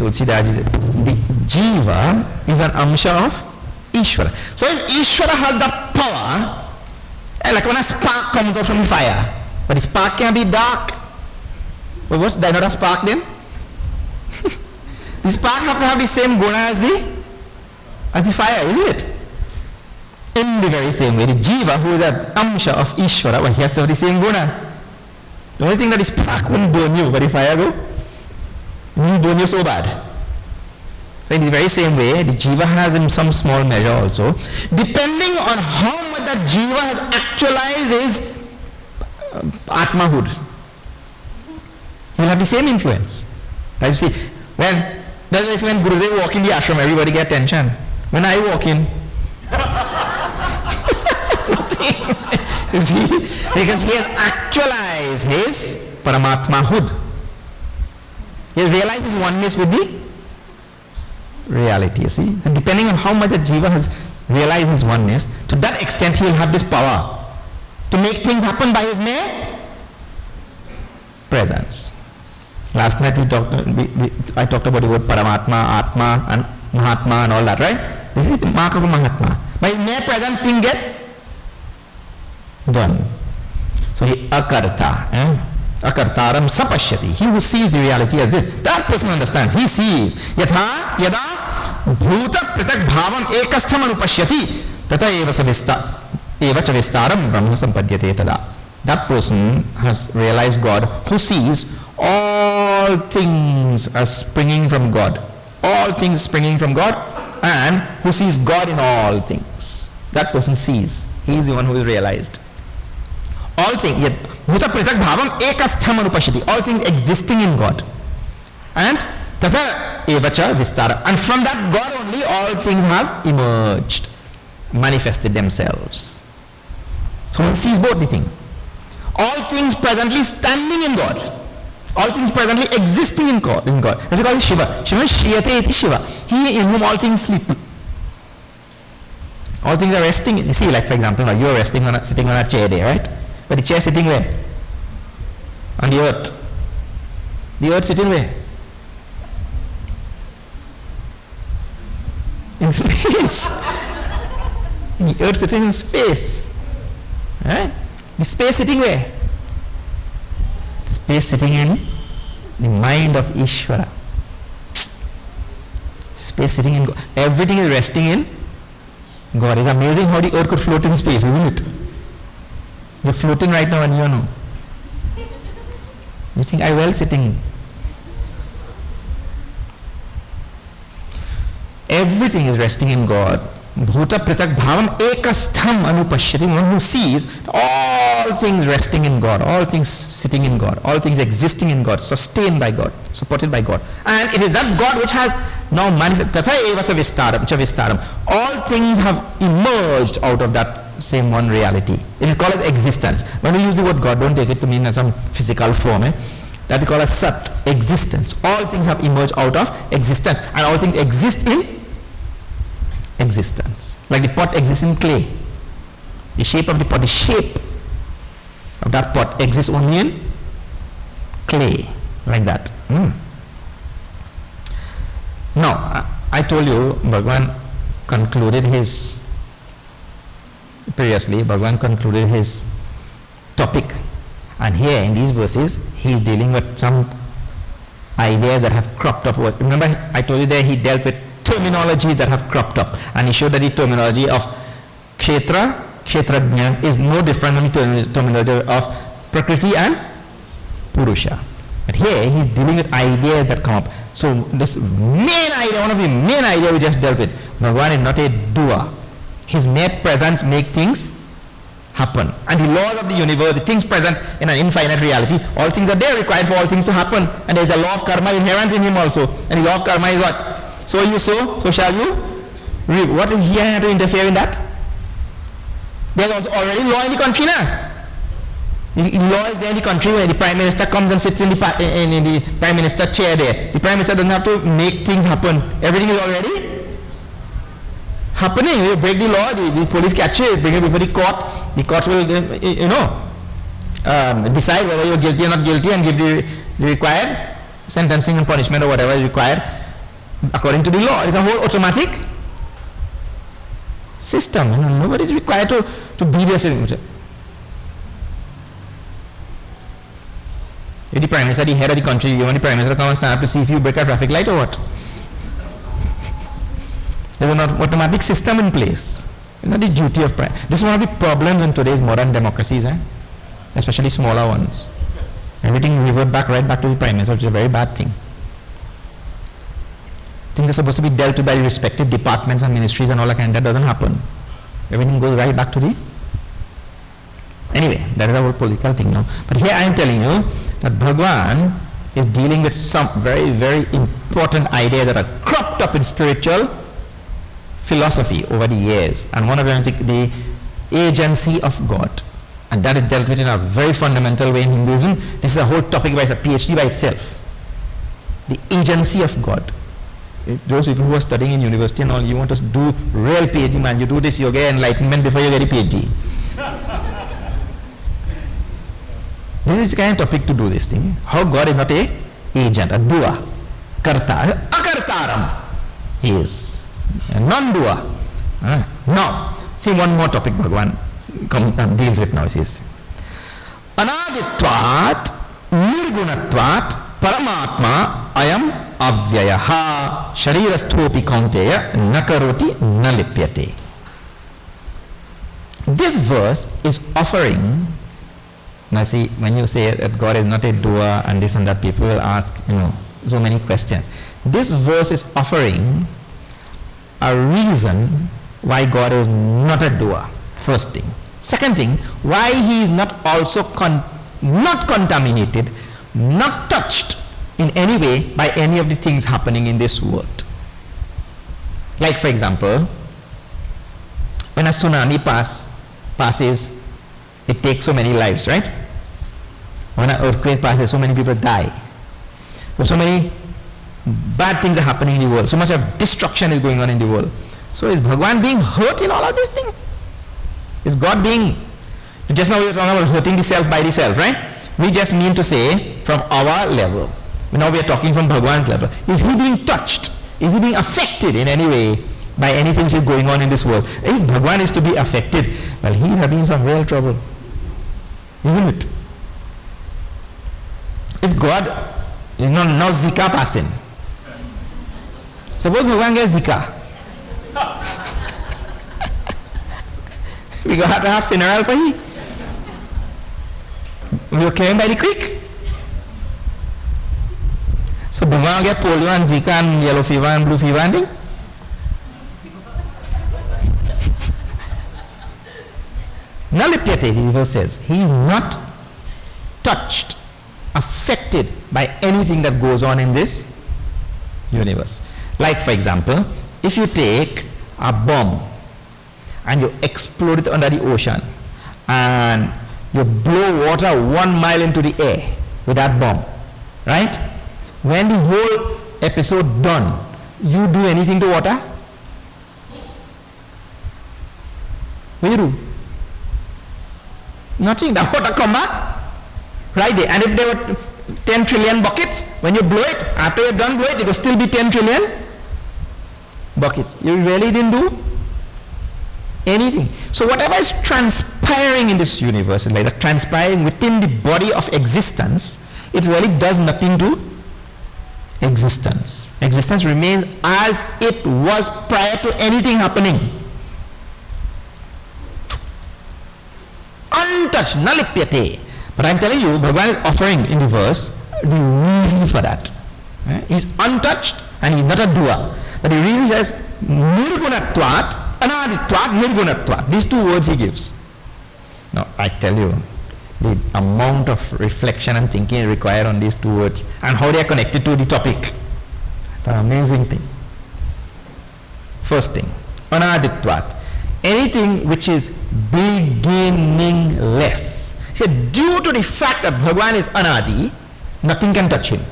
[SPEAKER 1] Tulsidas, the Jiva is an amsha of Ishvara. So if Ishvara has that power, like when a spark comes out from the fire, but the spark can be dark. But what's that not a spark then? The spark have to have the same guna as the fire, isn't it? In the very same way, the Jiva, who is an amsha of Ishvara, well, he has to have the same guna. The only thing that the spark won't burn you, but the fire will burn you so bad. So in the very same way, the Jiva has in some small measure also, depending on how much that Jiva has actualized his Atmahood, he will have the same influence. As you see, when Gurudev walk in the ashram, everybody get attention. When I walk in, you see, because he has actualized his Paramatmahood. He has realized his oneness with the reality, you see. So depending on how much the Jiva has realized his oneness, to that extent he will have this power to make things happen by his mere presence. Last night I talked about the word Paramatma, Atma and Mahatma and all that, right? This is the mark of a Mahatma. By his mere presence thing get done. So he akarta, akartaram sapashyati. He who sees the reality as this, that person understands. He sees. Yatha yada bhuta pritak bhavam ekastham anupashyati tata eva cha vistaram brahma sampadyate tada. That person has realized God, who sees all things as springing from God. All things springing from God, and who sees God in all things. That person sees. He is the one who is realized. All things, bhuta pritak bhavam ekastham anupashyati. All things existing in God. And tata evacha vistara. And from that God only all things have emerged. manifested themselves. So one sees both the things. All things presently standing in God. All things presently existing in God. That's why called Shiva. Shiva Shriyate iti Shiva. He in whom all things sleep. All things are resting. You see, like for example, now you are sitting on a chair there, right? But the chair sitting where? On the earth. The earth sitting where? In space. The earth sitting in space. Right? The space sitting where? Space sitting in the mind of Ishvara. Space sitting in God. Everything is resting in God. It's amazing how the earth could float in space, isn't it? You're floating right now and you know. You think I well sitting. Everything is resting in God. Bhuta pritak bhavam ekastham anupashyati. One who sees all things resting in God, all things sitting in God, all things existing in God, sustained by God, supported by God. And it is that God which has now manifested. Tatha eva sa vistaram, cha vistaram. All things have emerged out of that same one reality. It is called as existence. When we use the word God, don't take it to mean some physical form. That is called as sat, existence. All things have emerged out of existence. And all things exist in existence. Like the pot exists in clay. The shape of the pot, the shape of that pot exists only in clay. Like that. Now, I told you, Bhagavan concluded his, previously, Bhagavan concluded his topic. And here in these verses, he is dealing with some ideas that have cropped up. Remember, I told you there he dealt with terminology that have cropped up, and he showed that the terminology of kshetrajna is no different from the terminology of prakriti and purusha. But here he's dealing with ideas that come up. So this main idea, one of the main ideas we just dealt with, Bhagavan is not a doer. His mere presence make things happen. And the laws of the universe, the things present in an infinite reality, all things are there required for all things to happen. And there is a law of karma inherent in him also. And the law of karma is what? So you sow, so shall you reap. What did he have to interfere in that? There's already law in the country now. The law is there in the country where the Prime Minister comes and sits in the Prime Minister chair there. The Prime Minister doesn't have to make things happen. Everything is already happening. You break the law, the police catch you, bring you before the court. The court will, decide whether you're guilty or not guilty and give the required sentencing and punishment or whatever is required according to the law. It's a whole automatic system. Nobody is required to be there. If the Prime Minister, the head of the country, you want the Prime Minister to come and stand up to see if you break a traffic light or what? There's an automatic system in place. It's not the duty of Prime. This is one of the problems in today's modern democracies, especially smaller ones. Everything revert right back to the Prime Minister, which is a very bad thing. Things are supposed to be dealt with by the respective departments and ministries and all that kind. That doesn't happen. Everything goes right back to the... Anyway, that is a whole political thing now. But here I am telling you that Bhagavan is dealing with some very, very important ideas that are cropped up in spiritual philosophy over the years. And one of them is the agency of God. And that is dealt with in a very fundamental way in Hinduism. This is a whole topic by a PhD by itself. The agency of God. If those people who are studying in university and all, you want to do real PhD, man, you do this, you get enlightenment before you get a PhD. This is the kind of topic to do this thing. How God is not a agent, a doer, karta, akartaram. He is a non-doer. Now, see one more topic Bhagavan deals with now. He says, Anaditvat, nirgunatvat, paramatma, ayam avyayaha, sharirasthopi kaunteya, nakaroti nalipyate. This verse is offering. Now see, when you say that God is not a doer and this and that, people will ask, so many questions. This verse is offering a reason why God is not a doer, first thing. Second thing, why he is not also not contaminated, not touched in any way by any of the things happening in this world. Like for example, when a tsunami passes, it takes so many lives, right? When an earthquake passes, so many people die. So many bad things are happening in the world. So much of destruction is going on in the world. So is Bhagwan being hurt in all of these things? Is God being, just now we were talking about hurting the self by the self, right? We just mean to say from our level. Now we are talking from Bhagwan's level. Is he being touched? Is he being affected in any way by anything which is going on in this world? If Bhagwan is to be affected, well, he would have been in some real trouble. Isn't it? If God, now Zika passing. Suppose Bhagwan gets Zika. We got to have funeral for him. We were carrying by the creek. So Bhagwan get polio and Zika and yellow fever and blue fever and thing. Nalipyate, the verse says, he is not touched, affected by anything that goes on in this universe. Like for example, if you take a bomb and you explode it under the ocean and you blow water 1 mile into the air with that bomb, right? When the whole episode done, you do anything to water? What do you do? Nothing. The water come back right there. And if there were 10 trillion buckets, when you blow it, after you're done blow it, it will still be 10 trillion buckets. You really didn't do anything. So whatever is transpiring in this universe, like the transpiring within the body of existence, it really does nothing to existence. Existence remains as it was prior to anything happening. Untouched, nalipyate. But I'm telling you, Bhagavan is offering in the verse the reason for that. He's untouched and he's not a doer. But the reason says nirgunatvat, anaditvat, nirgunatvat. These two words he gives. Now I tell you, the amount of reflection and thinking required on these two words and how they are connected to the topic. It's an amazing thing. First thing, anaditvat. Anything which is beginningless. He said, due to the fact that Bhagavan is anadi, nothing can touch him.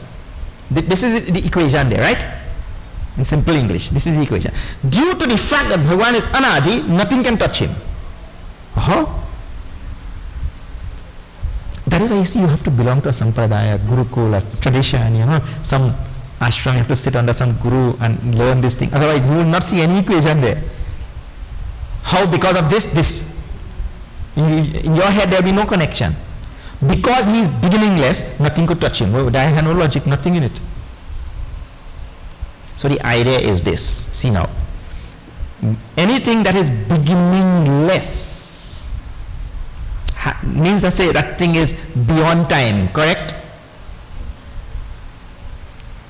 [SPEAKER 1] This is the equation there, right? In simple English, this is the equation. Due to the fact that Bhagavan is anadi, nothing can touch him. That is why you see you have to belong to a sampradaya, gurukul, a tradition, some ashram, you have to sit under some guru and learn this thing. Otherwise you will not see any equation there. How? Because of this. In your head there will be no connection. Because he is beginningless, nothing could touch him. There has no logic, nothing in it. So the idea is this. See now. Anything that is beginningless means to say that thing is beyond time, correct?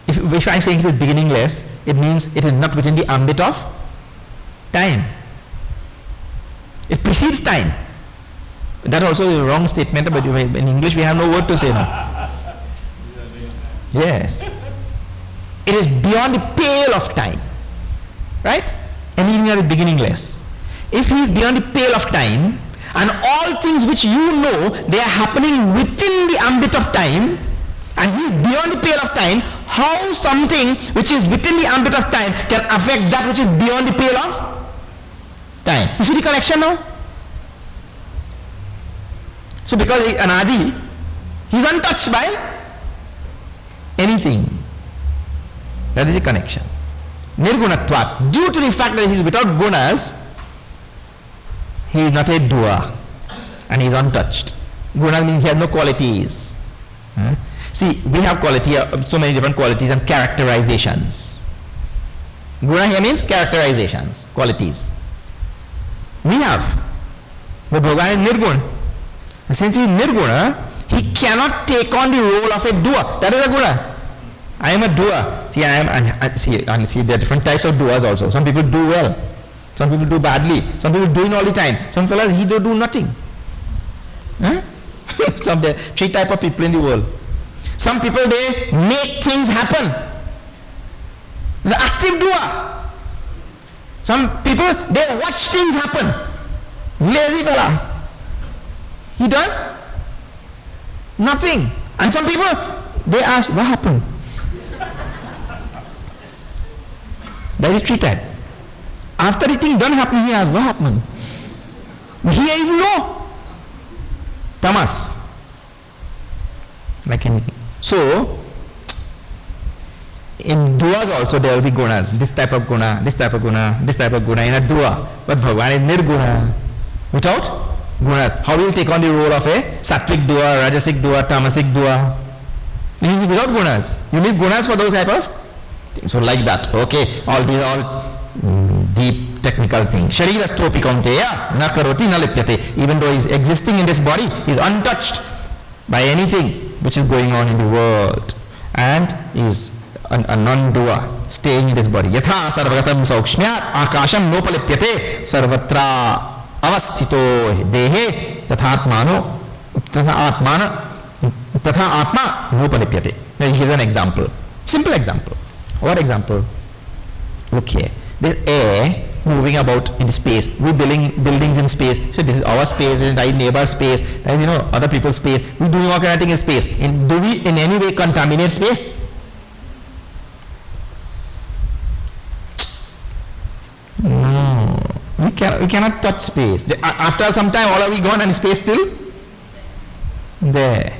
[SPEAKER 1] If I'm saying it is beginningless, it means it is not within the ambit of time. It precedes time. That also is a wrong statement, but in English we have no word to say now. Yes. It is beyond the pale of time. Right? Anything that is beginningless. If he is beyond the pale of time, and all things which you know, they are happening within the ambit of time, and he is beyond the pale of time, how something which is within the ambit of time can affect that which is beyond the pale of time? You see the connection now? So because he is anadi, he is untouched by anything. That is the connection. Nirgunatvat. Due to the fact that he is without gunas, he is not a doer and he is untouched. Guna means he has no qualities. See, we have quality, so many different qualities and characterizations. Guna here means characterizations, qualities. We have. But Bhagavan is nirguna. Since he is nirguna, he cannot take on the role of a doer. That is a guna. I am a doer. See, see, there are different types of doers also. Some people do well. Some people do badly. Some people do it all the time. Some fellas, he don't do nothing. There are 3 types of people in the world. Some people, they make things happen. The active doer. Some people, they watch things happen. Lazy fella. He does nothing. And some people, they ask, what happened? That is treated. After the thing done happened, he asks, what happened? He even know. Tamas. Like anything. So, in duas also there will be gunas. This type of guna, this type of guna, this type of guna in a dua. But Bhagavan is nirguna. Without gunas. How will you take on the role of a sattvic dua, rajasic dua, tamasic dua? Without gunas. You need gunas for those type of things. So like that. Okay. All these deep technical things. Sharirastopi kaunteya na karoti na lipyate. Even though he is existing in this body, he is untouched by anything which is going on in the world. And is a non-doer, staying in this body. Yatha sarvagatam saukshmyat akasham nopalipyate sarvatra avasthito dehe tathatmano tatha atma nopalipyate. Now here's an example. Simple example. What example? Look here. There's air moving about in space. We're building buildings in space. So this is our space, this is our neighbor's space, that is, other people's space. We do all kind of thing in space. Do we in any way contaminate space? No. We cannot touch space. After some time, all are we gone and space still there.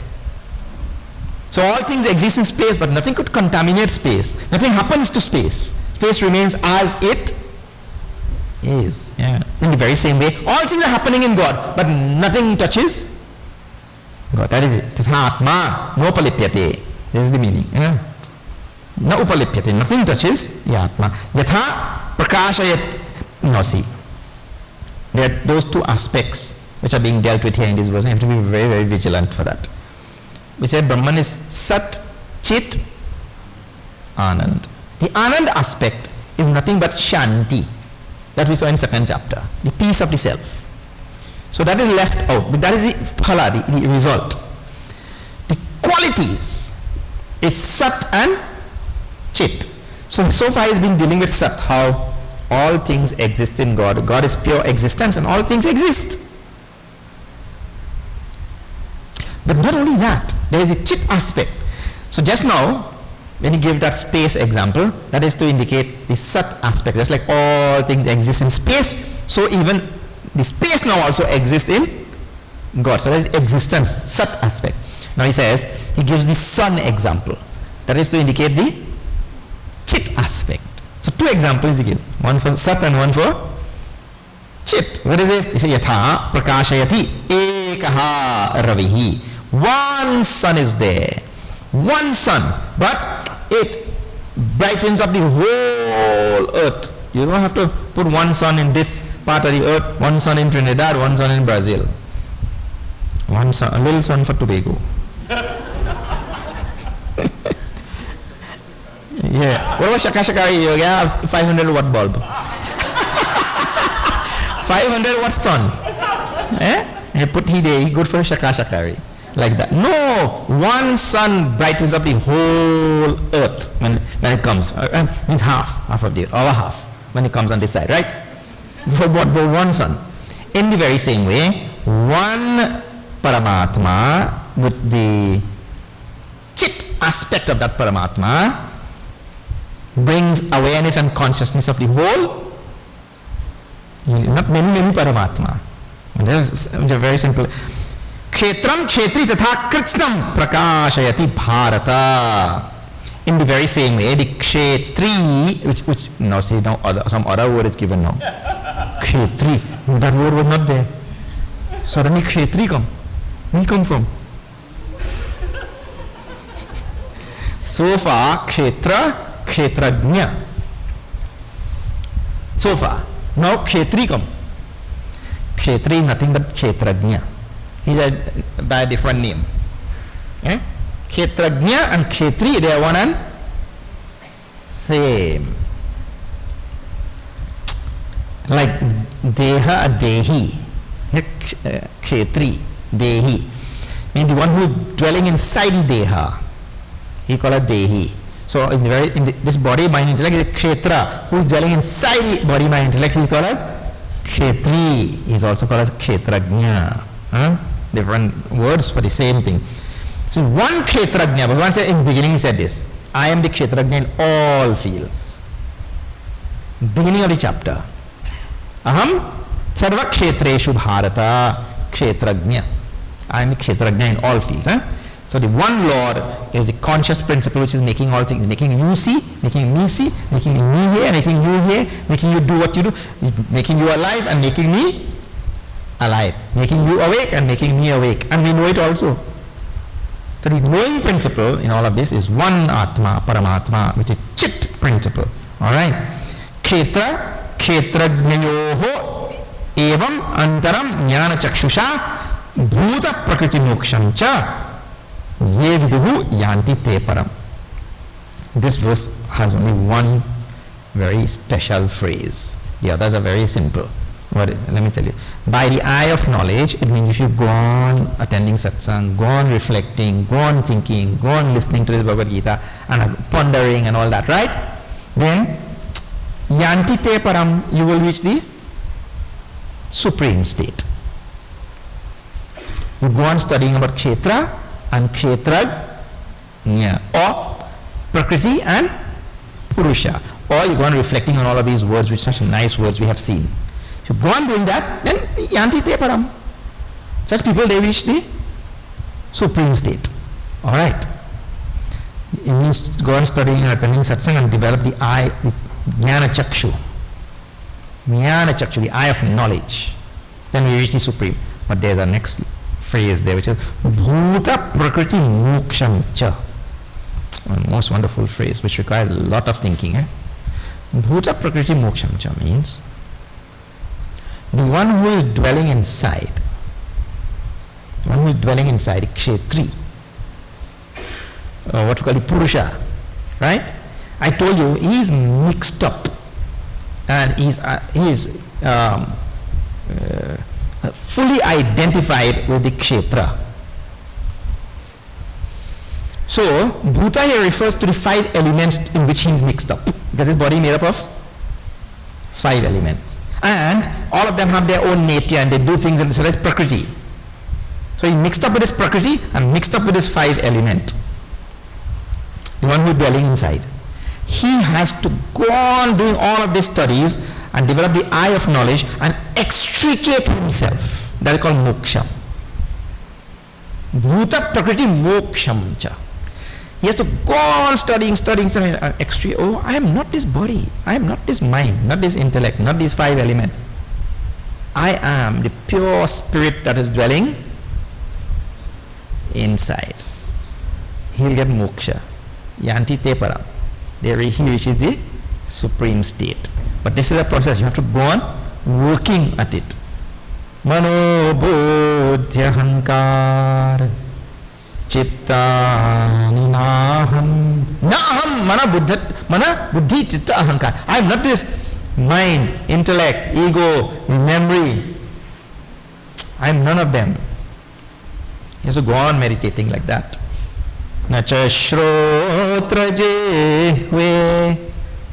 [SPEAKER 1] So all things exist in space, but nothing could contaminate space. Nothing happens to space. Space remains as it is. Yeah. In the very same way, all things are happening in God, but nothing touches God. That is it. Tathatma nopalipyate. This is the meaning. Yeah. Na upalipyate. Nothing touches Yatma. Yatha prakashayat. No, see. There are those two aspects which are being dealt with here in this verse. You have to be very, very vigilant for that. We said Brahman is Sat, Chit, Anand. The Anand aspect is nothing but Shanti, that we saw in second chapter, the peace of the self. So that is left out, but that is the phala, the result. The qualities is Sat and Chit. So far he's been dealing with Sat, how all things exist in God. God is pure existence and all things exist. But not only that, there is a Chit aspect. So just now, when he gave that space example, that is to indicate the Sat aspect. Just like all things exist in space, so even the space now also exists in God. So there is existence, Sat aspect. Now he says, he gives the sun example. That is to indicate the Chit aspect. So two examples he gives. One for Sat and one for Chit. What is this? He says, Yatha prakashayati ekaha ravihi. One sun is there. One sun. But it brightens up the whole earth. You don't have to put one sun in this part of the earth, one sun in Trinidad, one sun in Brazil. One sun, a little sun for Tobago. Yeah. What about Shaka Shakari? Yeah, 500 watt bulb. 500 watt sun. Eh? He put he there, he good for Shaka Shakari. Like that. No, one sun brightens up the whole earth when it comes. Means half of the over half when it comes on this side, right? For one sun. In the very same way, one Paramatma with the Chit aspect of that Paramatma brings awareness and consciousness of the whole. Not many Paramatma. This is very simple. Kshetram kshetri tatha kritsnam prakashayati bharata. In the very same way, the kshetri, which now see now some other word is given now. Kshetri, that word was not there. Suddenly kshetri come. Where come from? So far, kshetra, kshetrajna. So far. Now kshetri come. Kshetri is nothing but kshetrajna. He's by a different name. Eh? Kshetrajna and kshetri, they are one and same. Like deha, dehi. Kshetri, dehi. Means the one who is dwelling inside the deha. He called it dehi. So in this body, mind, intellect is kshetra, who is dwelling inside the body, mind, intellect, he called it Kshetri is also called as Kshetrajna. Different words for the same thing. So one Kshetrajna, Bhagavan said in the beginning, he said this, I am the Kshetrajna in all fields. Beginning of the chapter. Aham sarva kshetreshu bharata kshetrajna. I am the Kshetrajna in all fields. So the one Lord is the conscious principle which is making all things, making you see, making me see, making me hear, making you hear, making you do what you do, making you alive and making me alive, making you awake and making me awake. And we know it also. So the knowing principle in all of this is one Atma, Paramatma, which is Chit principle. Alright. Kshetra, Kshetrajnayoho, evam antaram jnana chakshusha, bhuta prakriti moksham cha, ye viduhu yanti te param. This verse has only one very special phrase. The others are very simple. Let me tell you. By the eye of knowledge, it means if you go on attending satsang, go on reflecting, go on thinking, go on listening to the Bhagavad Gita and pondering and all that, right? Then, yanti te param, you will reach the supreme state. You go on studying about kshetra and kshetrajna, or prakriti and purusha, or you go on reflecting on all of these words, which are such nice words we have seen. If you go on doing that, then yanti te param. Such people, they reach the supreme state. Alright. It means go on studying and attending satsang and develop the eye, the jnana chakshu. Jnana chakshu, the eye of knowledge. Then we reach the supreme. But there's a next phrase there which is bhuta prakriti moksham cha. A most wonderful phrase which requires a lot of thinking. Bhuta prakriti moksham cha means the one who is dwelling inside, kshetri, or what we call the purusha, right? I told you he is mixed up and he is fully identified with the kshetra. So bhuta here refers to the 5 elements in which he is mixed up, because his body is made up of 5 elements. And all of them have their own nature and they do things, and so that's prakriti. So he mixed up with his prakriti and mixed up with his 5 element. The one who is dwelling inside. He has to go on doing all of these studies and develop the eye of knowledge and extricate himself. That is called moksha. Bhuta prakriti moksham cha. He has to go on studying and extricate. Oh, I am not this body. I am not this mind, not this intellect, not these 5 elements. I am the pure spirit that is dwelling inside. He will get moksha. Yanti te param. There he reaches the supreme state. But this is a process. You have to go on working at it. Mano bodhya hankar chitta ninaham. Naham mana buddhi chitta ahankar. I am not this mind, intellect, ego, memory. I am none of them. He has to go on meditating like that. Nacha shrotra jehve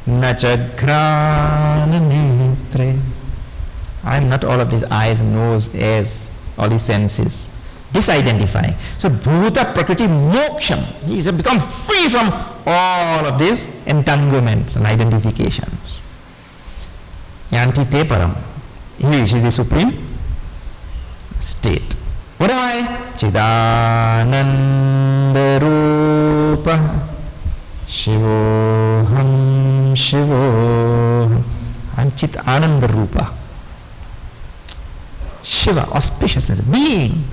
[SPEAKER 1] nacha grana netre. I am not all of these eyes, nose, ears, all these senses. Disidentifying. So bhuta prakriti moksham. He has become free from all of these entanglements and identifications. Yanti te param. He reaches the supreme state. What am I? Chidananda Rupa Shivoham Shivoham. I'm Chit Ananda Rupa. Shiva, auspiciousness, being.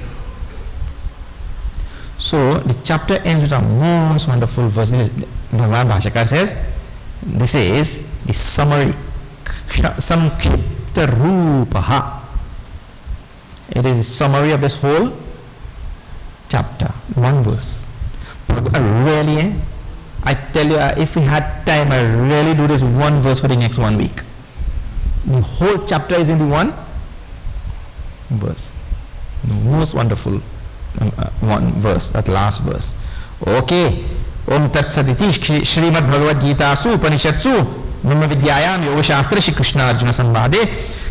[SPEAKER 1] So the chapter ends with a most wonderful verse. Bhagavan Bhashakar says, this is the summary. Samkipta Rupaha. It is a summary of this whole chapter, one verse. Really, I tell you, if we had time, I really do this one verse for the next 1 week. The whole chapter is in the one verse. The most wonderful one verse, that last verse. Okay. Om Tat Saditi Shrimad Bhagavad Gita Su Upanishatsu Brahma Vidyayam Yoga Shastra Shri Krishna Arjuna Samvade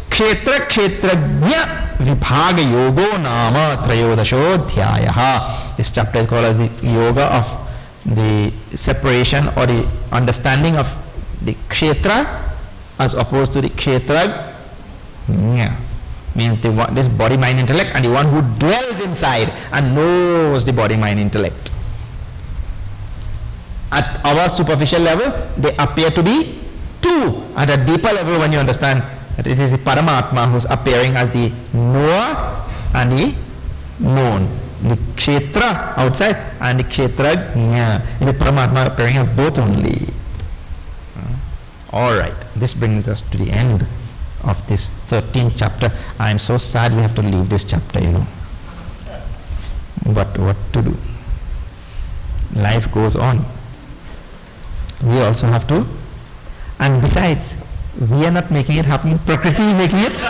[SPEAKER 1] Kshetra Kshetrajna Vibhaga Yogo Nama Trayodashodhyayah. This chapter is called as the Yoga of the separation or the understanding of the Kshetra as opposed to the Kshetrajna. Means this body, mind, intellect, and the one who dwells inside and knows the body, mind, intellect. At our superficial level, they appear to be two. At a deeper level, when you understand that it is the Paramatma who is appearing as the knower and the known. The Kshetra outside and the Kshetrajna. It is Paramatma appearing as both only. Alright, this brings us to the end of this 13th chapter. I am so sad we have to leave this chapter, But what to do? Life goes on. We also have to, and besides, we are not making it happen, Prakriti is making it.